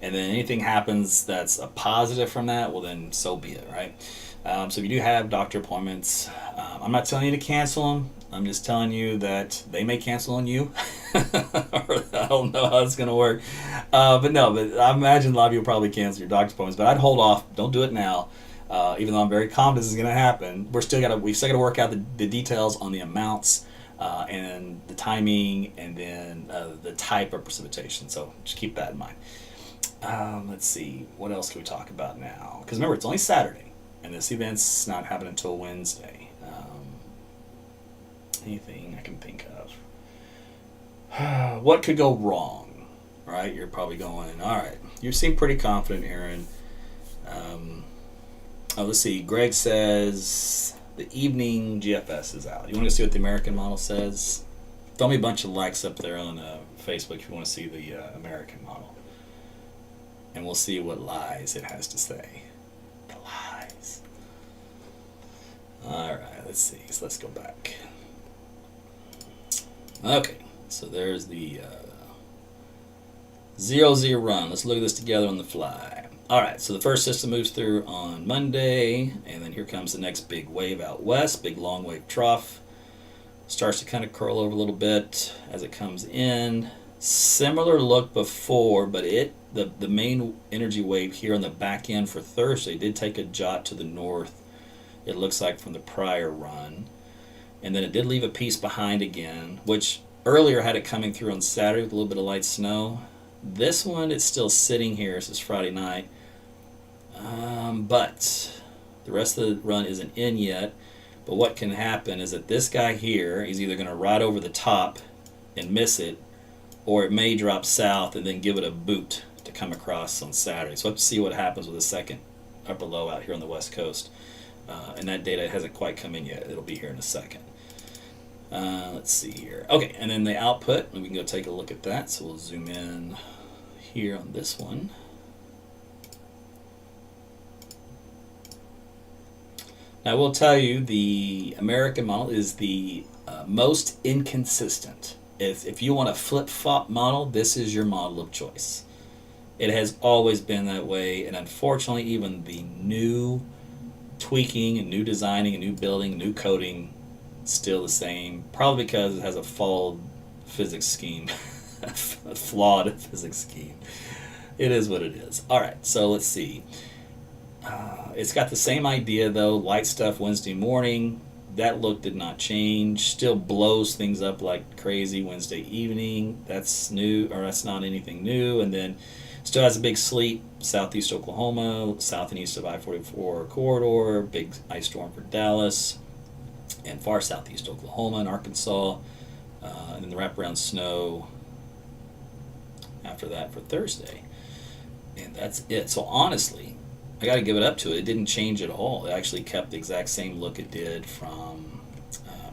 And then anything happens that's a positive from that, well then so be it, right? So if you do have doctor appointments, I'm not telling you to cancel them. I'm just telling you that they may cancel on you. Or I don't know how it's going to work. But I imagine a lot of you will probably cancel your doctor's appointments. But I'd hold off. Don't do it now. Even though I'm very confident this is going to happen. We've still got to work out the details on the amounts and the timing and then the type of precipitation. So just keep that in mind. Let's see. What else can we talk about now? Because remember, it's only Saturday. And this event's not happening until Wednesday. Anything I can think of. What could go wrong? Right? You're probably going, all right. You seem pretty confident, Aaron. Let's see. Greg says the evening GFS is out. You want to see what the American model says? Throw me a bunch of likes up there on Facebook if you want to see the American model. And we'll see what lies it has to say. The lies. All right, let's see. So let's go back. Okay, so there's the 0-0 run. Let's look at this together on the fly. All right, so the first system moves through on Monday, and then here comes the next big wave out west, big long wave trough. Starts to kind of curl over a little bit as it comes in. Similar look before, but the main energy wave here on the back end for Thursday did take a jot to the north, it looks like, from the prior run. And then it did leave a piece behind again, which earlier had it coming through on Saturday with a little bit of light snow. This one, it's still sitting here. This is Friday night. But the rest of the run isn't in yet. But what can happen is that this guy here, he's either going to ride over the top and miss it, or it may drop south and then give it a boot to come across on Saturday. So we'll have to see what happens with the second upper low out here on the west coast. And that data hasn't quite come in yet. It'll be here in a second. Let's see here. Okay, and then the output, and we can go take a look at that. So we'll zoom in here on this one. Now I will tell you the American model is the most inconsistent. If you want a flip-flop model, this is your model of choice. It has always been that way, and unfortunately even the new tweaking and new designing and new building, new coding, still the same. Probably because it has a flawed physics scheme. A flawed physics scheme. It is what it is. Alright, so let's see. It's got the same idea though. Light stuff Wednesday morning. That look did not change. Still blows things up like crazy Wednesday evening. That's new, or that's not anything new. And then still has a big sleet southeast Oklahoma, south and east of I-44 corridor, big ice storm for Dallas, and far southeast Oklahoma and Arkansas, and then the wraparound snow after that for Thursday. And that's it. So honestly, I got to give it up to it. It didn't change at all. It actually kept the exact same look it did from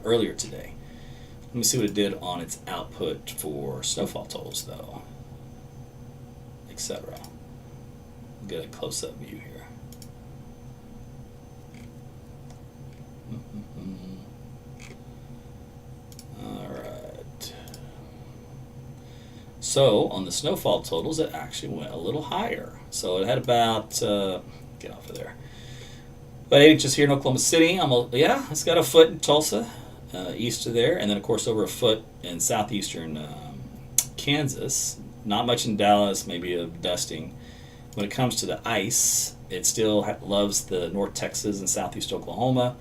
earlier today. Let me see what it did on its output for snowfall totals, though, etc. Get a close-up view here. All right. So on the snowfall totals, it actually went a little higher. So it had about, get off of there, about 8 inches here in Oklahoma City. Yeah, it's got a foot in Tulsa, east of there, and then of course over a foot in southeastern Kansas. Not much in Dallas, maybe a dusting. When it comes to the ice, it still loves the North Texas and southeast Oklahoma,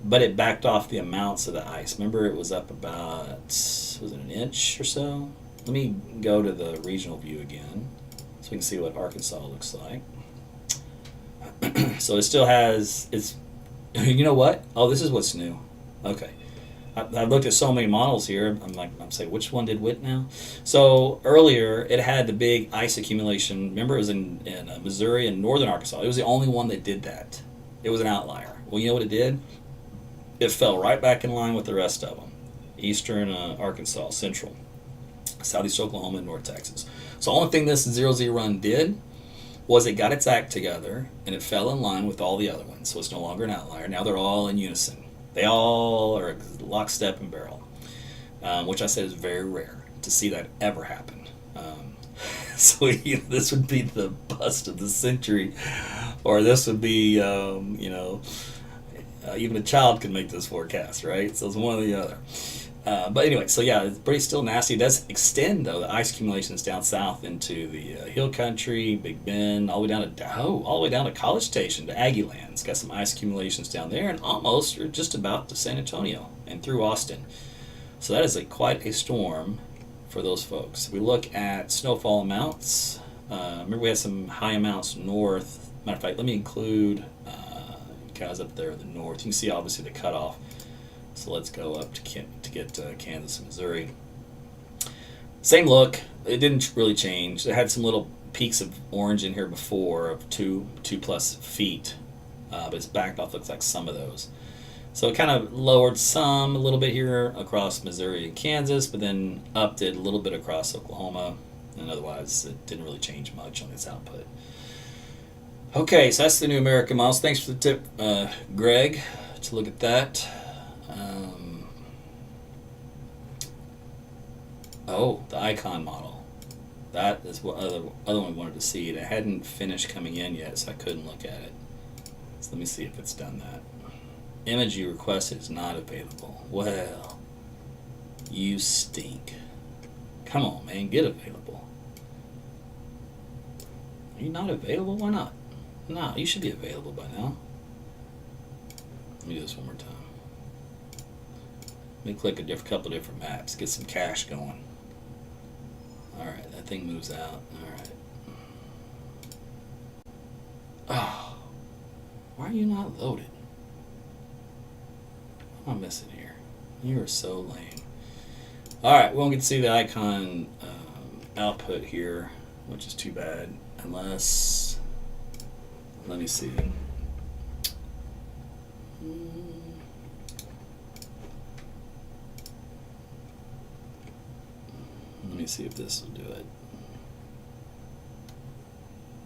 but it backed off the amounts of the ice. Remember, it was up about, was it an inch or so? Let me go to the regional view again so we can see what Arkansas looks like. So it still has, you know what? Oh, this is what's new. Okay. I've looked at so many models here. I'm saying, which one did what now? So earlier, it had the big ice accumulation. Remember, it was in Missouri and northern Arkansas. It was the only one that did that. It was an outlier. Well, you know what it did? It fell right back in line with the rest of them. Eastern Arkansas, central, southeast Oklahoma, and north Texas. So the only thing this 0Z run did was it got its act together, and it fell in line with all the other ones. So it's no longer an outlier. Now they're all in unison. They all are lockstep and barrel, which I said is very rare to see that ever happen. So this would be the bust of the century, or this would be, even a child could make this forecast, right? So it's one or the other. But anyway, so yeah, it's pretty still nasty. It does extend, though, the ice accumulations down south into the hill country, Big Bend, all the way down to College Station, to Aggie Land. It's got some ice accumulations down there, and almost or just about to San Antonio and through Austin. So that is quite a storm for those folks. If we look at snowfall amounts, remember we had some high amounts north. Matter of fact, let me include guys up there in the north. You can see obviously the cutoff. So let's go up to get Kansas and Missouri. Same look. It didn't really change. It had some little peaks of orange in here before of 2+ feet, but it's backed off. Looks like some of those. So it kind of lowered a little bit here across Missouri and Kansas, but then upped it a little bit across Oklahoma, and otherwise it didn't really change much on its output. Okay, so that's the new American models. Thanks for the tip, Greg, to look at that. The icon model. That is what other one we wanted to see. It hadn't finished coming in yet, so I couldn't look at it. So let me see if it's done that. Image you requested is not available. Well, you stink. Come on, man, get available. Are you not available? Why not? No, you should be available by now. Let me do this one more time. Let me click a couple different maps. Get some cache going. Alright, that thing moves out. Alright. Oh. Why are you not loaded? What am I missing here? You are so lame. Alright, we won't get to see the icon output here, which is too bad. Unless... Let me see. Let me see if this will do it.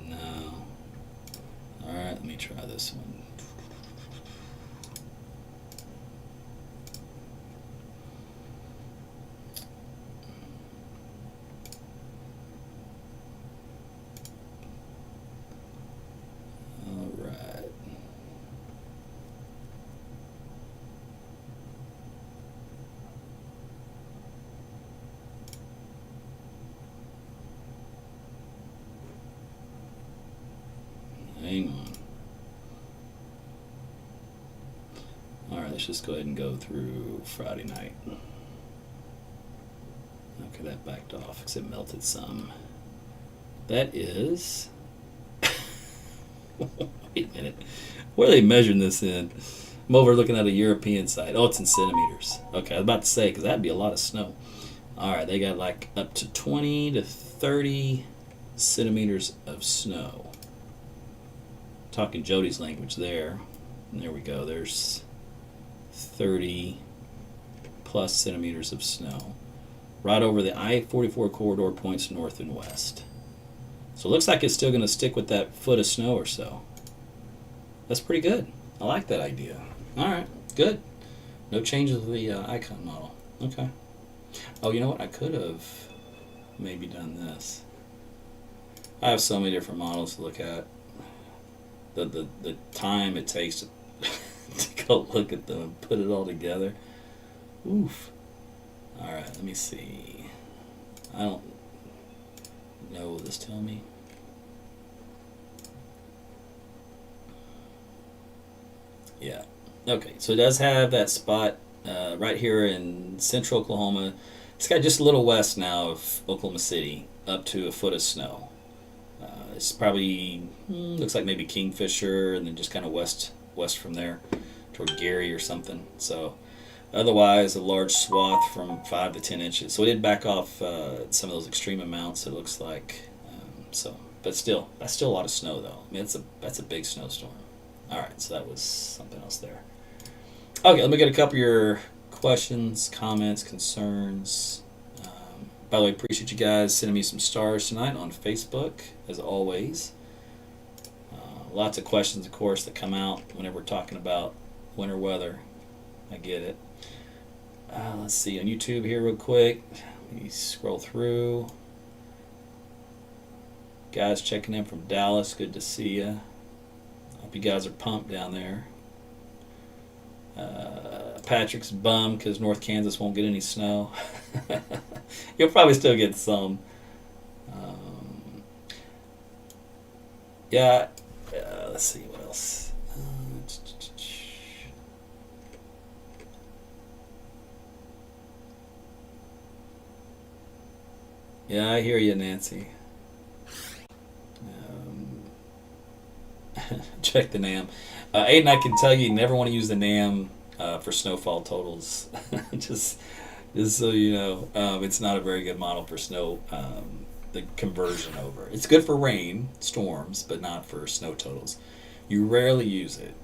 No. Alright, let me try this one. Alright. Hang on. Alright, let's just go ahead and go through Friday night. Okay, that backed off because it melted some. That is... Wait a minute. Where are they measuring this in? I'm over looking at a European site. Oh, it's in centimeters. Okay, I was about to say, because that'd be a lot of snow. Alright, they got like up to 20 to 30 centimeters of snow. Talking Jody's language there. And there we go. There's 30 plus centimeters of snow. Right over the I-44 corridor points north and west. So it looks like it's still going to stick with that foot of snow or so. That's pretty good. I like that idea. Alright, good. No changes with the icon model. Okay. Oh, you know what? I could have maybe done this. I have so many different models to look at. The time it takes to, to go look at them and put it all together. Oof. Alright, let me see. I don't know. Will this tell me? Yeah. Okay, so it does have that spot right here in central Oklahoma. It's got just a little west now of Oklahoma City, up to a foot of snow. It's probably, looks like maybe Kingfisher, and then just kind of west from there toward Gary or something. So otherwise a large swath from 5 to 10 inches. So it did back off some of those extreme amounts, it looks like. But still, that's still a lot of snow though. I mean, that's a big snowstorm. Alright, so that was something else there. Okay, let me get a couple of your questions, comments, concerns. By the way, appreciate you guys sending me some stars tonight on Facebook, as always. Lots of questions, of course, that come out whenever we're talking about winter weather. I get it. Let's see, on YouTube here real quick. Let me scroll through. Guys checking in from Dallas, good to see you. Hope you guys are pumped down there. Patrick's bummed because North Kansas won't get any snow. You'll probably still get some. Yeah, let's see what else. Yeah, I hear you, Nancy. Check the NAM. Aiden, I can tell you never want to use the NAM for snowfall totals. just so you know, it's not a very good model for snow, the conversion over. It's good for rain, storms, but not for snow totals. You rarely use it.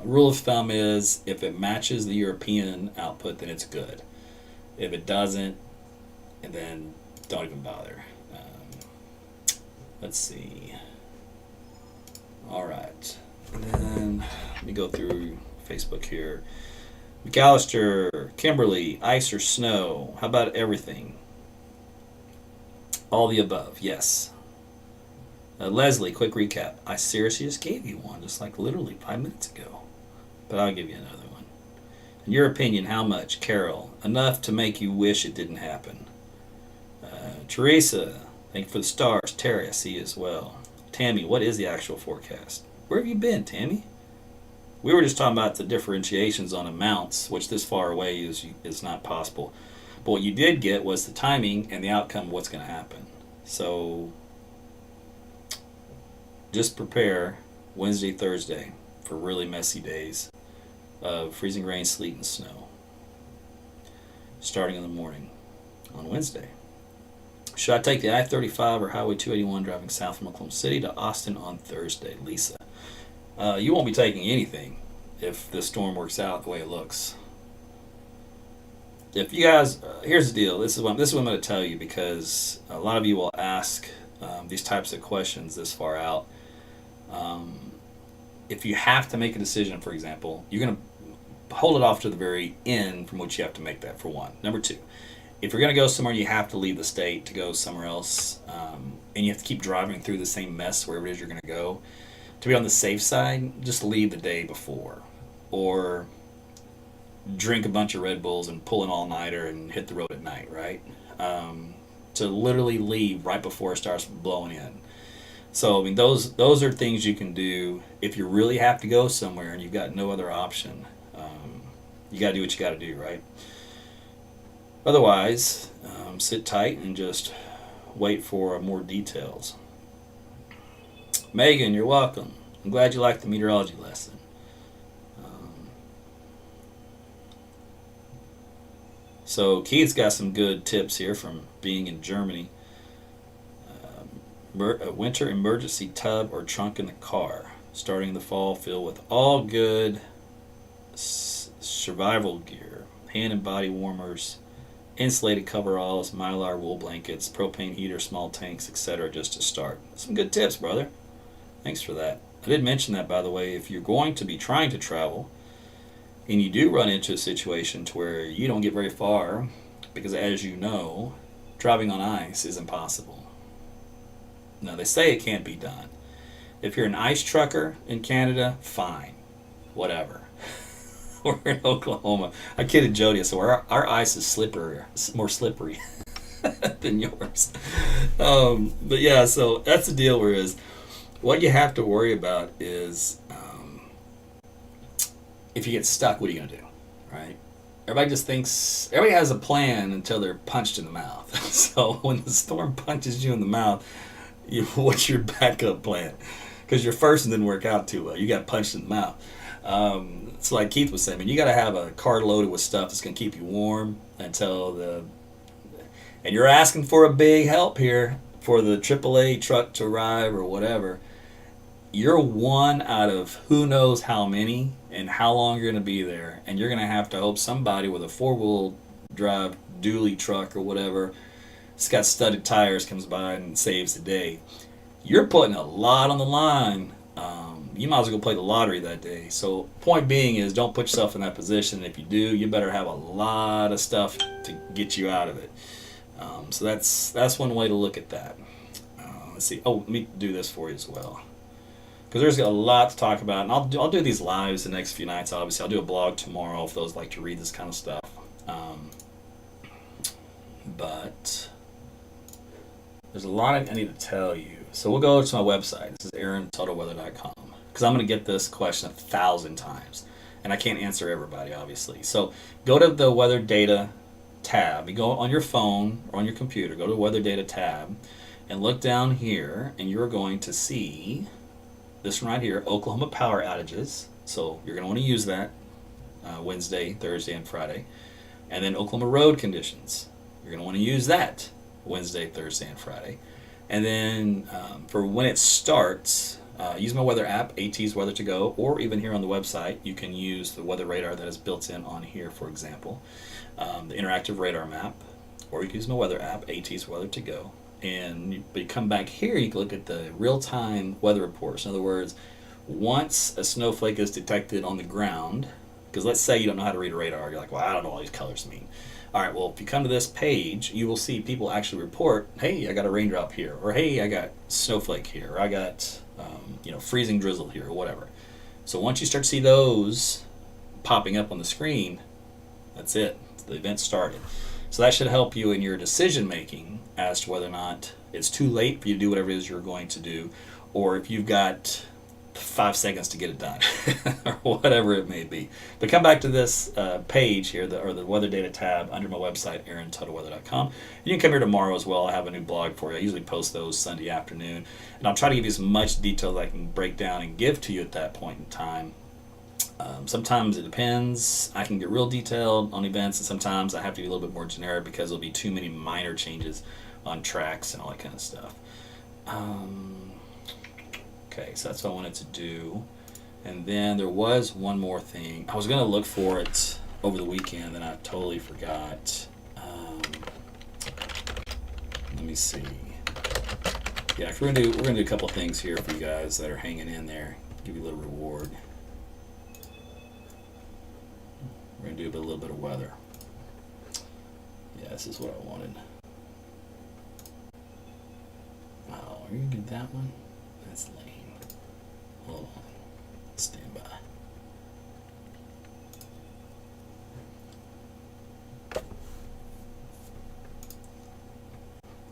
Rule of thumb is if it matches the European output, then it's good. If it doesn't, and then don't even bother. Let's see. All right. And then let me go through Facebook here. McAllister, Kimberly, ice or snow? How about everything? All the above, yes. Leslie, quick recap. I seriously just gave you one, just like literally 5 minutes ago. But I'll give you another one. In your opinion, how much? Carol, enough to make you wish it didn't happen. Teresa, thank you for the stars. Terry, I see you as well. Tammy, what is the actual forecast? Where have you been, Tammy? We were just talking about the differentiations on amounts, which this far away is not possible. But what you did get was the timing and the outcome of what's going to happen. So just prepare Wednesday, Thursday for really messy days of freezing rain, sleet, and snow, starting in the morning on Wednesday. Should I take the I-35 or Highway 281 driving south from Oklahoma City to Austin on Thursday, Lisa? You won't be taking anything if the storm works out the way it looks. If you guys, here's the deal. This is what I'm going to tell you, because a lot of you will ask these types of questions this far out. If you have to make a decision, for example, you're going to hold it off to the very end from which you have to make that, for one. Number two, if you're going to go somewhere, you have to leave the state to go somewhere else, and you have to keep driving through the same mess wherever it is you're going to go. To be on the safe side, just leave the day before, or drink a bunch of Red Bulls and pull an all-nighter and hit the road at night, right? To literally leave right before it starts blowing in. So, I mean, those are things you can do if you really have to go somewhere and you've got no other option. You got to do what you got to do, right? Otherwise, sit tight and just wait for more details. Megan, you're welcome. I'm glad you liked the meteorology lesson. So Keith's got some good tips here from being in Germany. A winter emergency tub or trunk in the car. Starting in the fall, filled with all good survival gear. Hand and body warmers, insulated coveralls, mylar wool blankets, propane heater, small tanks, etc. just to start. Some good tips, brother. Thanks for that. I did mention that, by the way, if you're going to be trying to travel and you do run into a situation to where you don't get very far, because as you know, driving on ice is impossible. Now, they say it can't be done. If you're an ice trucker in Canada, fine. Whatever. We're in Oklahoma. I kidded Jody, so our ice is more slippery than yours. But yeah, so that's the deal. Whereas what you have to worry about is if you get stuck, what are you going to do, right? Everybody has a plan until they're punched in the mouth. So when the storm punches you in the mouth, what's your backup plan? Because your first one didn't work out too well. You got punched in the mouth. It's like Keith was saying, you got to have a car loaded with stuff that's going to keep you warm until and you're asking for a big help here for the AAA truck to arrive or whatever. You're one out of who knows how many and how long you're going to be there. And you're going to have to hope somebody with a 4-wheel drive dually truck or whatever, it's got studded tires, comes by and saves the day. You're putting a lot on the line. You might as well go play the lottery that day. So point being is, don't put yourself in that position. If you do, you better have a lot of stuff to get you out of it. So that's one way to look at that. Let's see. Oh, let me do this for you as well, because there's a lot to talk about. And I'll do these lives the next few nights. Obviously, I'll do a blog tomorrow if those like to read this kind of stuff. But there's a lot I need to tell you. So we'll go to my website. This is AaronTuttleWeather.com, because I'm going to get this question 1,000 times, and I can't answer everybody, obviously. So go to the weather data tab. You go on your phone or on your computer, go to the weather data tab, and look down here, and you're going to see this one right here, Oklahoma power outages. So you're going to want to use that Wednesday, Thursday, and Friday. And then Oklahoma road conditions. You're going to want to use that Wednesday, Thursday, and Friday. And then for when it starts, use my weather app, AT's Weather to Go, or even here on the website, you can use the weather radar that is built in on here, for example, the interactive radar map, or you can use my weather app, AT's Weather to Go. And but you come back here, you can look at the real-time weather reports. In other words, once a snowflake is detected on the ground, because let's say you don't know how to read a radar, you're like, well, I don't know what all these colors mean. All right, well, if you come to this page, you will see people actually report, hey, I got a raindrop here, or hey, I got snowflake here, or I got freezing drizzle here, or whatever. So once you start to see those popping up on the screen, that's it. The event started. So that should help you in your decision making as to whether or not it's too late for you to do whatever it is you're going to do, or if you've got 5 seconds to get it done, or whatever it may be. But come back to this page here, or the weather data tab under my website, aarontuttleweather.com. You can come here tomorrow as well. I have a new blog for you. I usually post those Sunday afternoon, and I'll try to give you as much detail as I can break down and give to you at that point in time. Sometimes it depends. I can get real detailed on events, and sometimes I have to be a little bit more generic because there'll be too many minor changes on tracks and all that kind of stuff. Okay, so that's what I wanted to do. And then there was one more thing. I was going to look for it over the weekend, and I totally forgot. Let me see. Yeah, we're gonna do a couple things here for you guys that are hanging in there. Give you a little reward. We're gonna do a little bit of weather. Yeah, this is what I wanted. Oh, are you gonna do that one? That's lame. Hold on. Stand by.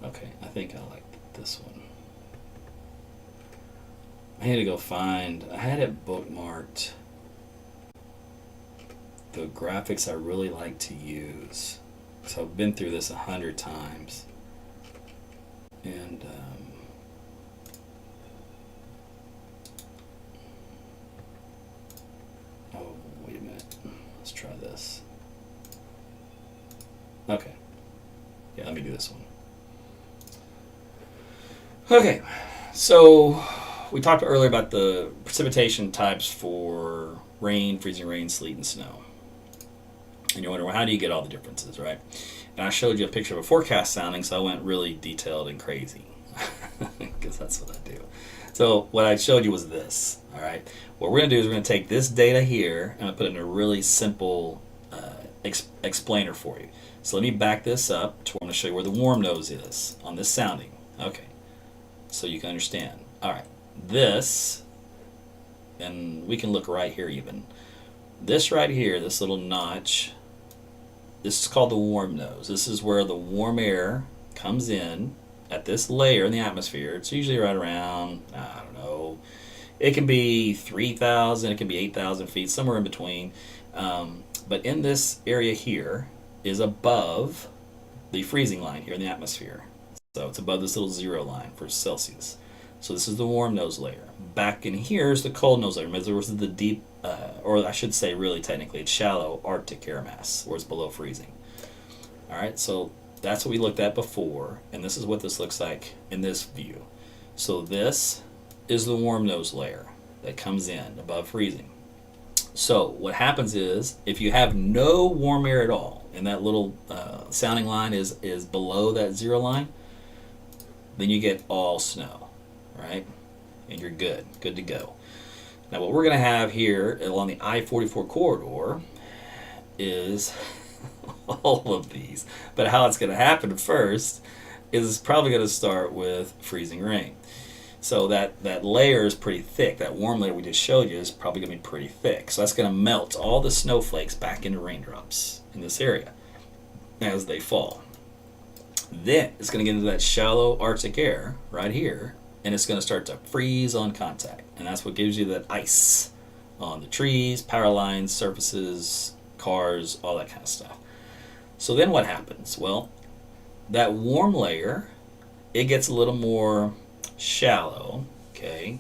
Okay, I think I like this one. I had to go find, I had it bookmarked, the graphics I really like to use. So I've been through this 100 times. And oh, wait a minute. Let's try this. Okay. Yeah, let me do this one. Okay, so we talked earlier about the precipitation types for rain, freezing rain, sleet, and snow. And you're wondering, well, how do you get all the differences, right? And I showed you a picture of a forecast sounding, so I went really detailed and crazy, because that's what I do. So what I showed you was this, all right? What we're going to do is we're going to take this data here, and I'll put it in a really simple explainer for you. So let me back this up to where I'm going to show you where the warm nose is on this sounding. Okay, so you can understand. All right, this, and we can look right here even. This right here, this little notch, this is called the warm nose. This is where the warm air comes in at this layer in the atmosphere. It's usually right around, I don't know, it can be 3,000, it can be 8,000 feet, somewhere in between. But in this area here is above the freezing line here in the atmosphere. So it's above this little 0 line for Celsius. So this is the warm nose layer. Back in here is the cold nose layer. This is the deep, or I should say really technically, it's shallow Arctic air mass, where it's below freezing. All right, so that's what we looked at before, and this is what this looks like in this view. So this is the warm nose layer that comes in above freezing. So what happens is, if you have no warm air at all, and that little sounding line is below that 0 line, then you get all snow, right? And you're good to go. Now what we're going to have here along the I-44 corridor is all of these. But how it's going to happen first is probably going to start with freezing rain. So that layer is pretty thick. That warm layer we just showed you is probably going to be pretty thick. So that's going to melt all the snowflakes back into raindrops in this area as they fall. Then it's going to get into that shallow Arctic air right here, and it's going to start to freeze on contact. And that's what gives you that ice on the trees, power lines, surfaces, cars, all that kind of stuff. So then what happens? Well, that warm layer, it gets a little more shallow, okay?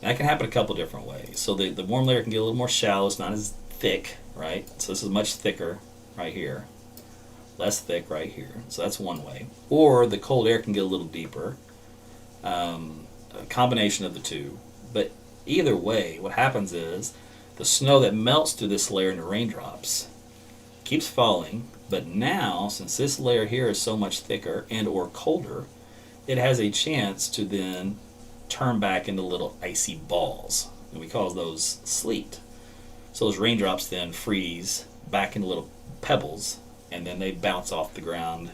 And that can happen a couple different ways. So the warm layer can get a little more shallow. It's not as thick, right? So this is much thicker right here. Less thick right here. So that's one way. Or the cold air can get a little deeper. A combination of the two. But either way, what happens is the snow that melts through this layer into raindrops keeps falling, but now, since this layer here is so much thicker and or colder, it has a chance to then turn back into little icy balls. And we call those sleet. So those raindrops then freeze back into little pebbles, and then they bounce off the ground.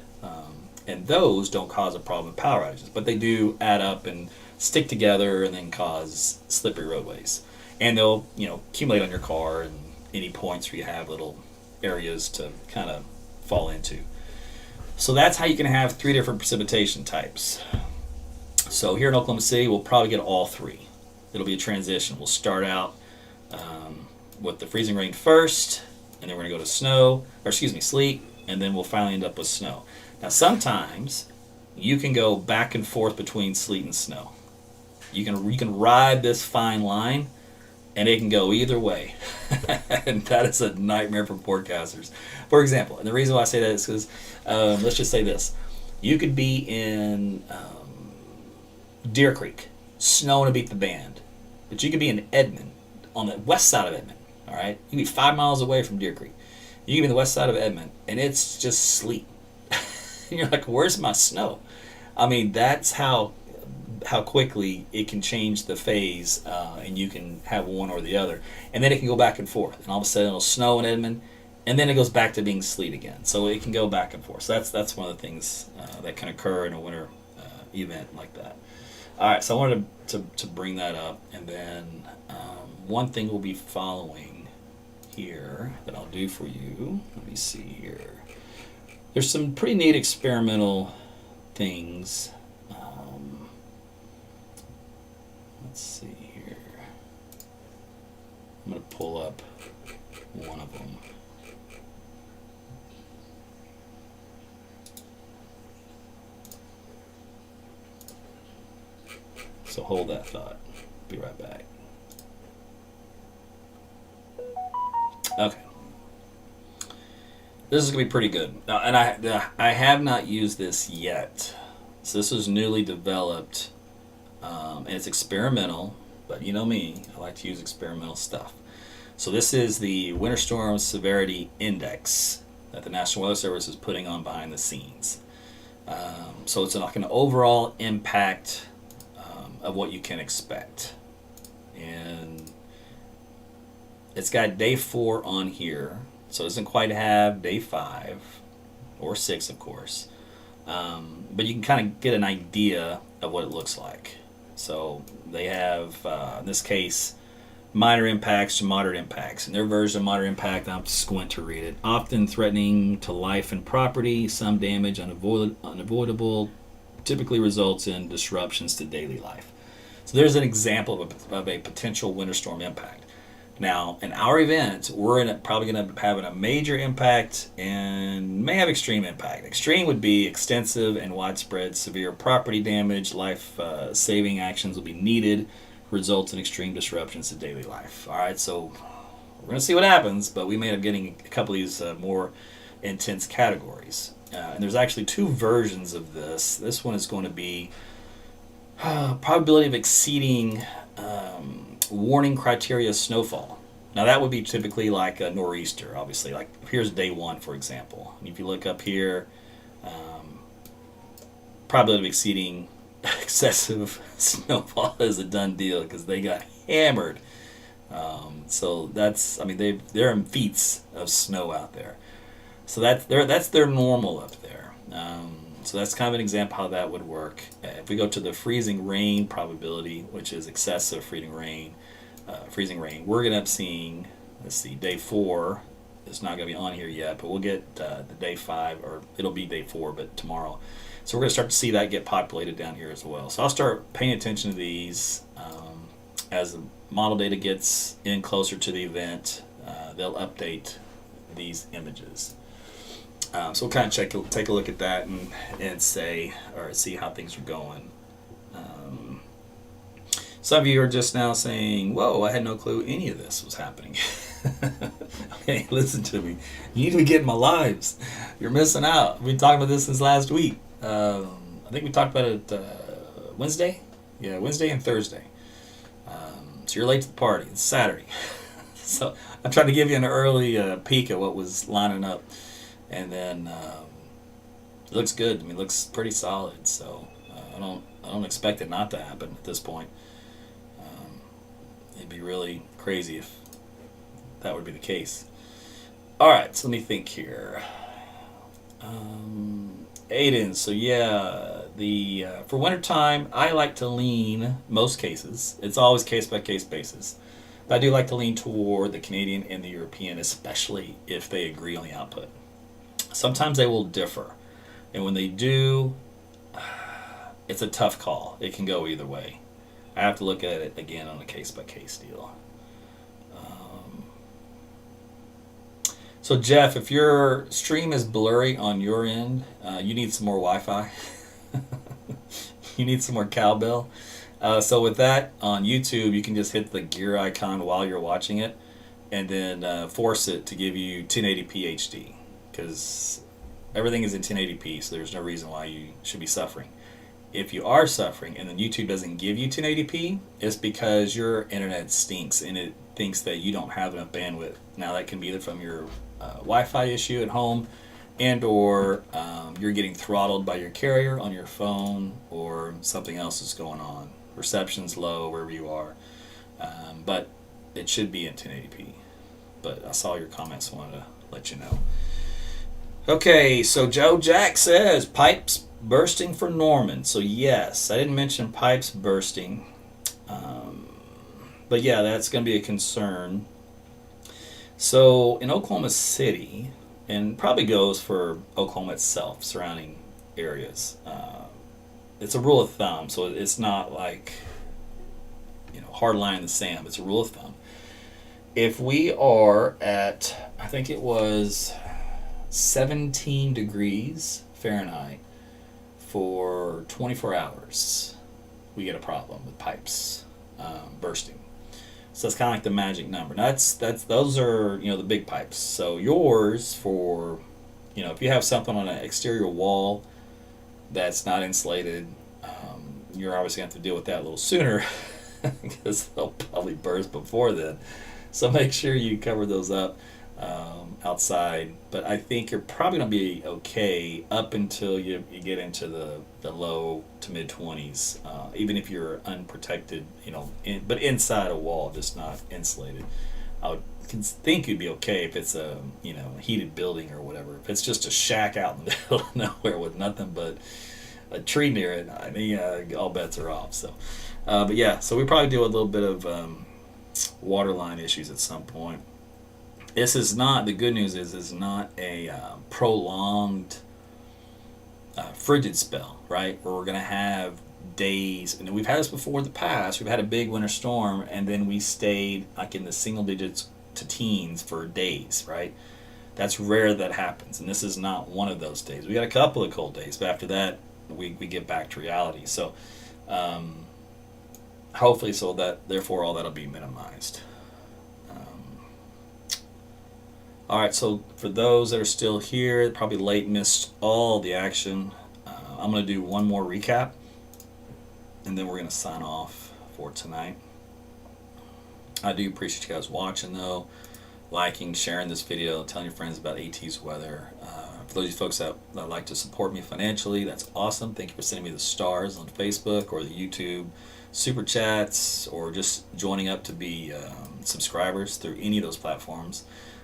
And those don't cause a problem with power outages, but they do add up and stick together and then cause slippery roadways. And they'll, accumulate on your car and any points where you have little areas to kind of fall into. So that's how you can have 3 different precipitation types. So here in Oklahoma City, we'll probably get all 3. it'll be a transition. We'll start out with the freezing rain first, and then we're going to go to sleet, and then we'll finally end up with snow. Now, sometimes you can go back and forth between sleet and snow. You can ride this fine line, and it can go either way. And that is a nightmare for forecasters. For example, and the reason why I say that is because, let's just say this. You could be in Deer Creek, snowing to beat the band. But you could be in Edmond, on the west side of Edmond. All right? You could be 5 miles away from Deer Creek. You could be on the west side of Edmond, and it's just sleet. And you're like, where's my snow? I mean, that's how quickly it can change the phase, and you can have one or the other. And then it can go back and forth. And all of a sudden it'll snow in Edmond, and then it goes back to being sleet again. So it can go back and forth. So that's one of the things that can occur in a winter event like that. All right, so I wanted to bring that up. And then one thing we'll be following here that I'll do for you. Let me see here. There's some pretty neat experimental things. Let's see here. I'm going to pull up one of them. So hold that thought. Be right back. Okay. This is going to be pretty good. And I have not used this yet. So this was newly developed. And it's experimental, but you know me, I like to use experimental stuff. So this is the Winter Storm Severity Index that the National Weather Service is putting on behind the scenes. So it's like an overall impact of what you can expect. And it's got day 4 on here, so it doesn't quite have day 5 or 6, of course. But you can kind of get an idea of what it looks like. So they have, in this case, minor impacts to moderate impacts. In their version of moderate impact, I'm just going to read it. Often threatening to life and property, some damage unavoidable, typically results in disruptions to daily life. So there's an example of a potential winter storm impact. Now, in our event, we're probably going to be having a major impact and may have extreme impact. Extreme would be extensive and widespread severe property damage. Life-saving actions will be needed, results in extreme disruptions to daily life. All right, so we're going to see what happens, but we may end up getting a couple of these more intense categories. And there's actually 2 versions of this. This one is going to be probability of exceeding warning criteria snowfall. Now that would be typically like a nor'easter, obviously. Like here's day 1, for example. And if you look up here, probability of exceeding excessive snowfall is a done deal because they got hammered. So that's, I mean, they're in feet of snow out there. So that's their normal up there. So that's kind of an example how that would work. If we go to the freezing rain probability, which is excessive freezing rain, we're going to end up seeing, let's see, day 4 is not going to be on here yet, but we'll get the day 5, or it'll be day 4, but tomorrow. So we're going to start to see that get populated down here as well. So I'll start paying attention to these as the model data gets in closer to the event. They'll update these images. So we'll kind of take a look at that and say, or see how things are going. Some of you are just now saying, whoa, I had no clue any of this was happening. Okay, listen to me. You need to be getting my lives. You're missing out. We've been talking about this since last week. I think we talked about it Wednesday? Yeah, Wednesday and Thursday. So you're late to the party. It's Saturday. So I'm trying to give you an early peek at what was lining up. And then it looks good. I mean, it looks pretty solid. So I don't expect it not to happen at this point. It'd be really crazy if that would be the case. All right, so let me think here. Aiden, so yeah, for wintertime, I like to lean, most cases, it's always case-by-case basis, but I do like to lean toward the Canadian and the European, especially if they agree on the output. Sometimes they will differ, and when they do, it's a tough call. It can go either way. I have to look at it again on a case-by-case deal. So Jeff, if your stream is blurry on your end, you need some more Wi-Fi. You need some more cowbell. So with that, on YouTube, you can just hit the gear icon while you're watching it, and then force it to give you 1080p HD, because everything is in 1080p, so there's no reason why you should be suffering. If you are suffering and then YouTube doesn't give you 1080p, it's because your internet stinks and it thinks that you don't have enough bandwidth. Now that can be either from your Wi-Fi issue at home, and or you're getting throttled by your carrier on your phone, or something else is going on. Reception's low wherever you are, but it should be in 1080p. But I saw your comments, so I wanted to let you know. Okay, so Joe Jack says pipes bursting for Norman. So yes, I didn't mention pipes bursting, but yeah, that's going to be a concern. So in Oklahoma City, and probably goes for Oklahoma itself, surrounding areas, it's a rule of thumb. So it's not like, hard line in the sand. It's a rule of thumb. If we are at, I think it was 17 degrees Fahrenheit for 24 hours, we get a problem with pipes bursting. So that's kind of like the magic number. Now those are the big pipes. So yours, for if you have something on an exterior wall that's not insulated, you're obviously going to have to deal with that a little sooner because they'll probably burst before then. So make sure you cover those up outside. But I think you're probably going to be okay up until you get into the low to mid 20s, even if you're unprotected, but inside a wall, just not insulated. I would think you'd be okay if it's a heated building or whatever. If it's just a shack out in the middle of nowhere with nothing but a tree near it, I mean, all bets are off. So, but yeah, so we probably deal with a little bit of waterline issues at some point. This is not, the good news is, it's not a prolonged frigid spell, right? Where we're going to have days, and we've had this before in the past. We've had a big winter storm, and then we stayed like in the single digits to teens for days, right? That's rare that happens, and this is not one of those days. We got a couple of cold days, but after that, we get back to reality. So, hopefully, therefore all that'll be minimized. All right, so for those that are still here, probably late, missed all the action, I'm going to do one more recap, and then we're going to sign off for tonight. I do appreciate you guys watching, though, liking, sharing this video, telling your friends about AT's weather. For those of you folks that like to support me financially, that's awesome. Thank you for sending me the stars on Facebook or the YouTube super chats, or just joining up to be subscribers through any of those platforms.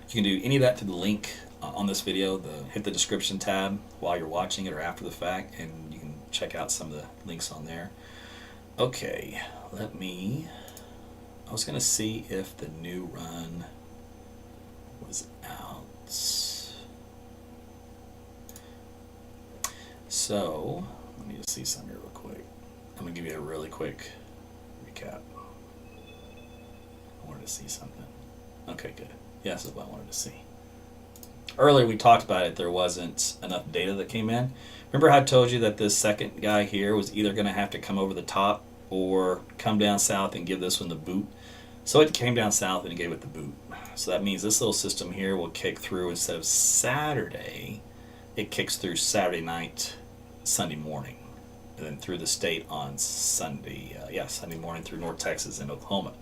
You can do any of that to the link on this video. Hit the description tab while you're watching it or after the fact, and you can check out some of the links on there. Okay, I was going to see if the new run was out. So, let me just see something here real quick. I'm going to give you a really quick recap. I wanted to see something. Okay, good. Yes, that's what I wanted to see. Earlier we talked about it. There wasn't enough data that came in. Remember how I told you that this second guy here was either going to have to come over the top or come down south and give this one the boot? So it came down south and it gave it the boot. So that means this little system here will kick through instead of Saturday. It kicks through Saturday night, Sunday morning, and then through the state on Sunday. Sunday morning through North Texas and Oklahoma.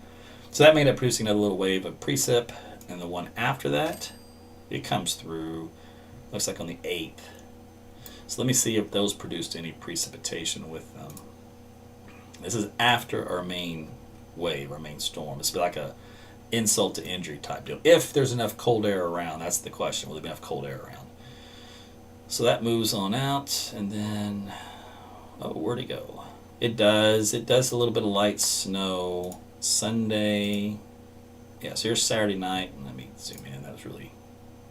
So that made it producing another little wave of precip. And the one after that, it comes through, looks like on the 8th. So let me see if those produced any precipitation with them. This is after our main wave, our main storm. It's like a insult to injury type deal. If there's enough cold air around, that's the question. Will there be enough cold air around? So that moves on out, and then, where'd it go? It does a little bit of light snow Sunday. Yeah, so here's Saturday night. Let me zoom in. That was really,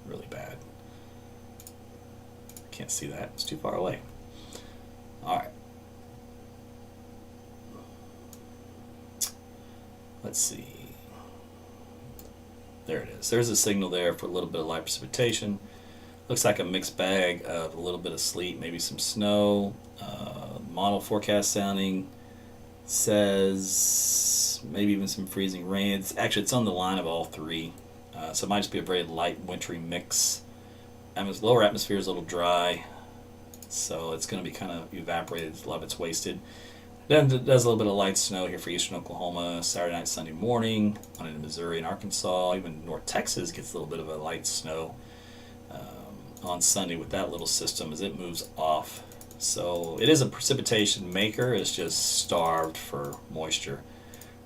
really bad. Can't see that. It's too far away. All right. let's see. There it is. There's a signal there for a little bit of light precipitation. Looks like a mixed bag of a little bit of sleet, maybe some snow. Model forecast sounding says maybe even some freezing rain. It's on the line of all three. So it might just be a very light wintry mix. Lower atmosphere is a little dry, so it's going to be kind of evaporated. A lot of it's wasted. Then it does a little bit of light snow here for eastern Oklahoma, Saturday night, Sunday morning, on into Missouri and Arkansas. Even North Texas gets a little bit of a light snow on Sunday with that little system as it moves off. So it is a precipitation maker. It's just starved for moisture.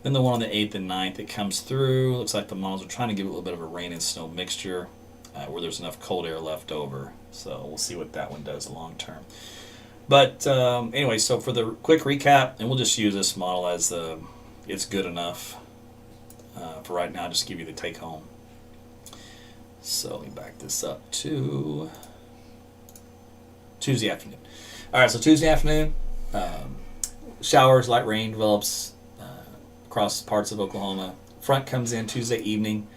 Then the one on the 8th and 9th, it comes through. Looks like the models are trying to give it a little bit of a rain and snow mixture where there's enough cold air left over. So we'll see what that one does long term. But anyway, so for the quick recap, and we'll just use this model as it's good enough for right now, just to give you the take home. So let me back this up to Tuesday afternoon. All right, so Tuesday afternoon, showers, light rain develops across parts of Oklahoma. Front comes in Tuesday evening.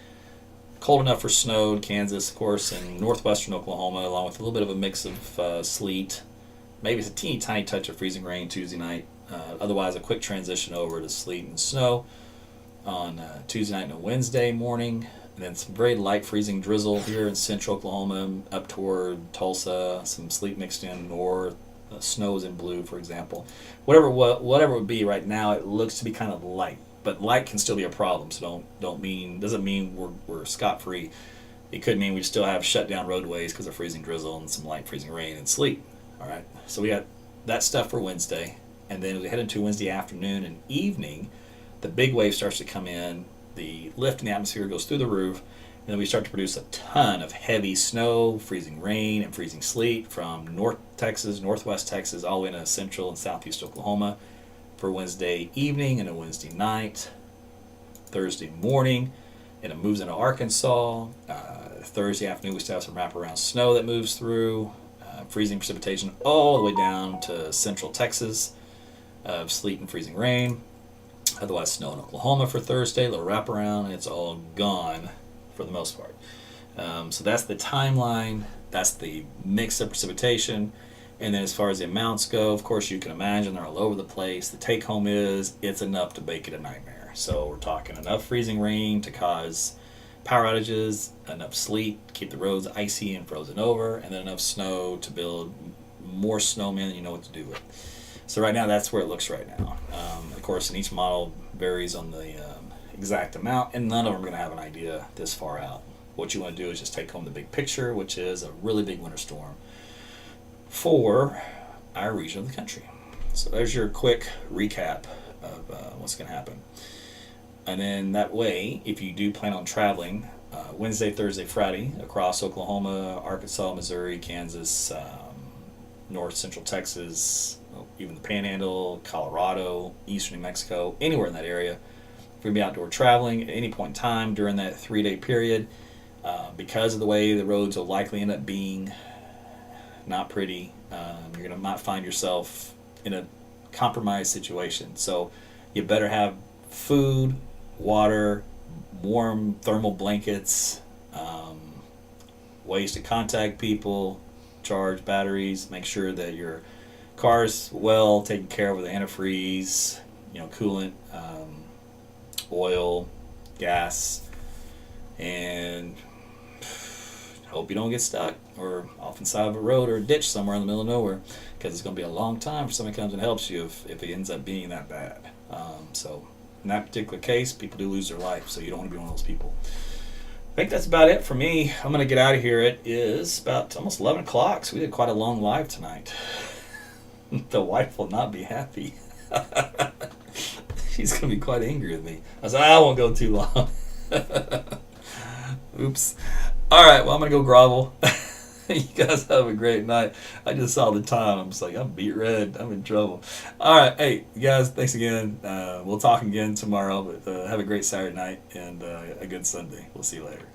Cold enough for snow in Kansas, of course, and northwestern Oklahoma, along with a little bit of a mix of sleet. Maybe it's a teeny tiny touch of freezing rain Tuesday night. Otherwise, a quick transition over to sleet and snow on Tuesday night and a Wednesday morning. And then some very light freezing drizzle here in central Oklahoma up toward Tulsa. Some sleet mixed in north. Snow is in blue, for example. Whatever it would be right now, it looks to be kind of light. But light can still be a problem, so doesn't mean we're scot-free. It could mean we still have shut down roadways because of freezing drizzle and some light freezing rain and sleet. All right, so we got that stuff for Wednesday, and then as we head into Wednesday afternoon and evening, the big wave starts to come in. The lift in the atmosphere goes through the roof, and then we start to produce a ton of heavy snow, freezing rain, and freezing sleet from North Texas, Northwest Texas, all the way into central and southeast Oklahoma for Wednesday evening and a Wednesday night, Thursday morning, and it moves into Arkansas. Thursday afternoon, we still have some wraparound snow that moves through, freezing precipitation all the way down to central Texas of sleet and freezing rain. Otherwise, snow in Oklahoma for Thursday, a little wraparound, and it's all gone for the most part. So that's the timeline. That's the mix of precipitation. And then as far as the amounts go, of course, you can imagine they're all over the place. The take home is it's enough to make it a nightmare. So we're talking enough freezing rain to cause power outages, enough sleet to keep the roads icy and frozen over, and then enough snow to build more snowmen than you know what to do with. So right now, that's where it looks right now. Of course, and each model varies on the exact amount, and none of them are going to have an idea this far out. What you want to do is just take home the big picture, which is a really big winter storm for our region of the country. So there's your quick recap of what's going to happen. And then that way, if you do plan on traveling Wednesday, Thursday, Friday across Oklahoma, Arkansas, Missouri, Kansas, north central Texas, even the Panhandle, Colorado, eastern New Mexico, anywhere in that area, if you're going to be outdoor traveling at any point in time during that 3-day period, because of the way the roads will likely end up being not pretty, you're going to might find yourself in a compromised situation. So you better have food, water, warm thermal blankets, ways to contact people, charge batteries, make sure that your car's well taken care of with antifreeze, coolant, oil, gas, and hope you don't get stuck or off the side of a road or a ditch somewhere in the middle of nowhere, because it's going to be a long time for somebody comes and helps you if it ends up being that bad. So in that particular case, people do lose their life, so you don't want to be one of those people. I think that's about it for me. I'm going to get out of here. It is about almost 11 o'clock, so we did quite a long live tonight. The wife will not be happy. She's going to be quite angry with me. I said, I won't go too long. Oops. All right, well, I'm going to go grovel. You guys have a great night. I just saw the time. I'm just like, I'm beat red. I'm in trouble. All right. Hey, you guys, thanks again. We'll talk again tomorrow, but have a great Saturday night and a good Sunday. We'll see you later.